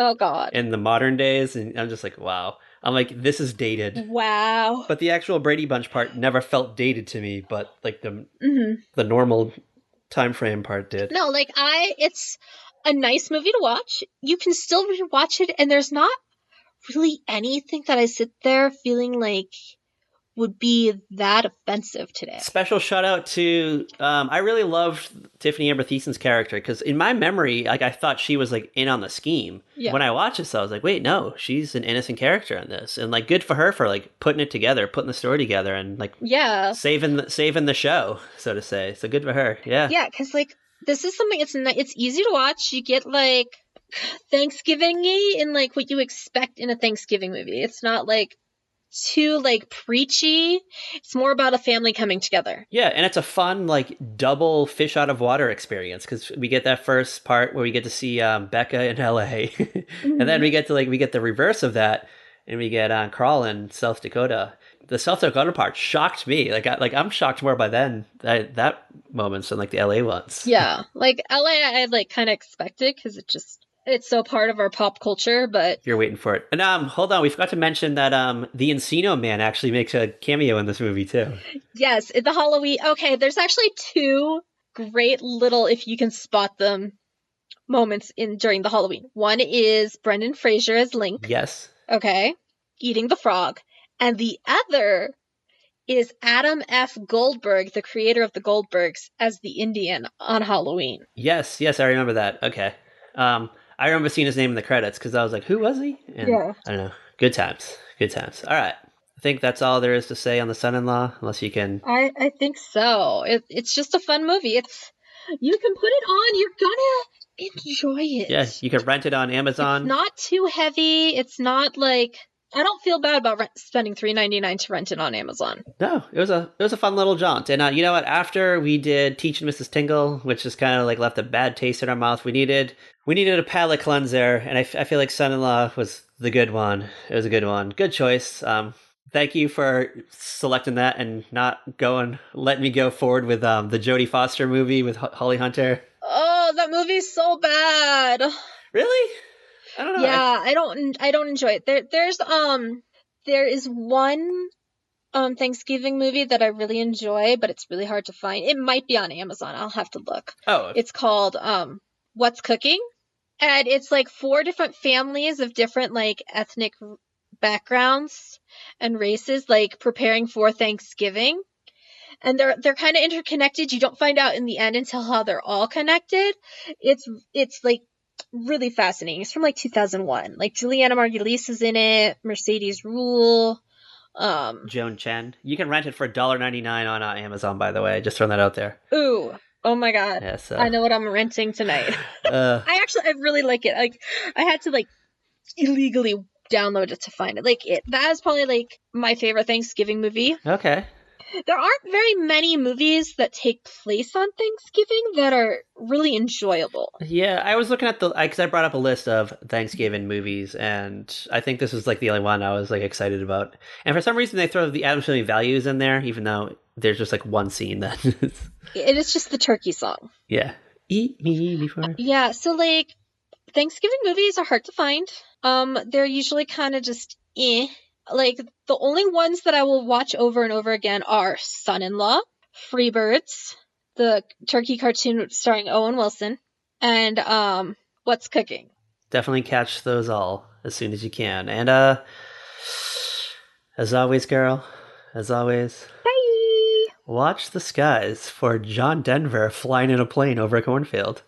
in the modern days, and I'm just like, wow. I'm like, this is dated. Wow. But the actual Brady Bunch part never felt dated to me, but like the normal time frame part did. No, like it's a nice movie to watch. You can still rewatch it, and there's not really anything that I sit there feeling like would be that offensive today. Special shout out to I really loved Tiffany Amber Thiessen's character because in my memory, like I thought she was like in on the scheme. Yeah. When I watched this, I was like, wait, no, she's an innocent character in this, and like good for her for like putting it together, putting the story together, and like saving the show, so to say. So good for her. Yeah, because like this is something it's easy to watch. You get like Thanksgiving-y in like what you expect in a Thanksgiving movie. It's not like too like preachy. It's more about a family coming together. Yeah, and it's a fun like double fish out of water experience because we get that first part where we get to see Becca in LA, and then we get the reverse of that, and we get Crawl in South Dakota. The South Dakota part shocked me. I'm shocked more by that moments than like the LA ones. Yeah, like LA, I like kind of expected because it's so part of our pop culture, but... You're waiting for it. And hold on, we forgot to mention that the Encino Man actually makes a cameo in this movie, too. Yes, in the Halloween... Okay, there's actually 2 great little, if you can spot them, moments during the Halloween. One is Brendan Fraser as Link. Yes. Okay, eating the frog. And the other is Adam F. Goldberg, the creator of the Goldbergs, as the Indian on Halloween. Yes, I remember that. Okay. I remember seeing his name in the credits because I was like, who was he? And yeah. I don't know. Good times. All right. I think that's all there is to say on The Son-in-Law, unless you can... I think so. It's just a fun movie. You can put it on. You're gonna enjoy it. Yeah, you can rent it on Amazon. It's not too heavy. It's not like I don't feel bad about spending $3.99 to rent it on Amazon. No, it was a fun little jaunt. And you know what? After we did Teach and Mrs. Tingle, which just kind of like left a bad taste in our mouth, we needed a palate cleanser, and I feel like Son-in-Law was the good one. It was a good one. Good choice. Thank you for selecting that and not letting me go forward with the Jodie Foster movie with Holly Hunter. Oh, that movie's so bad. Really? I don't know. Yeah, I don't enjoy it. There is one Thanksgiving movie that I really enjoy, but it's really hard to find. It might be on Amazon. I'll have to look. Oh, It's called What's Cooking? And it's like 4 different families of different like ethnic backgrounds and races like preparing for Thanksgiving. And they're kind of interconnected. You don't find out in the end until how they're all connected. It's like really fascinating. It's from like 2001. Like Juliana Margulies is in it, Mercedes Rule, Joan Chen. You can rent it for $1.99 on Amazon, by the way. Just throwing that out there. ooh, oh my god. Yeah, so. I know what I'm renting tonight. I really like it. Like I had to like illegally download it to find it. That is probably like my favorite Thanksgiving movie. Okay. There aren't very many movies that take place on Thanksgiving that are really enjoyable. Yeah, I was looking at because I brought up a list of Thanksgiving movies, and I think this was like the only one I was like excited about. And for some reason, they throw the Addams Family Values in there, even though there's just like one scene that. It is just the turkey song. Yeah, eat me before. Yeah, so like Thanksgiving movies are hard to find. They're usually kind of just Like the only ones that I will watch over and over again are Son-in-Law, Freebirds, the turkey cartoon starring Owen Wilson, and What's Cooking. Definitely catch those all as soon as you can. And as always, girl, as always, Bye! watch the skies for John Denver flying in a plane over a cornfield.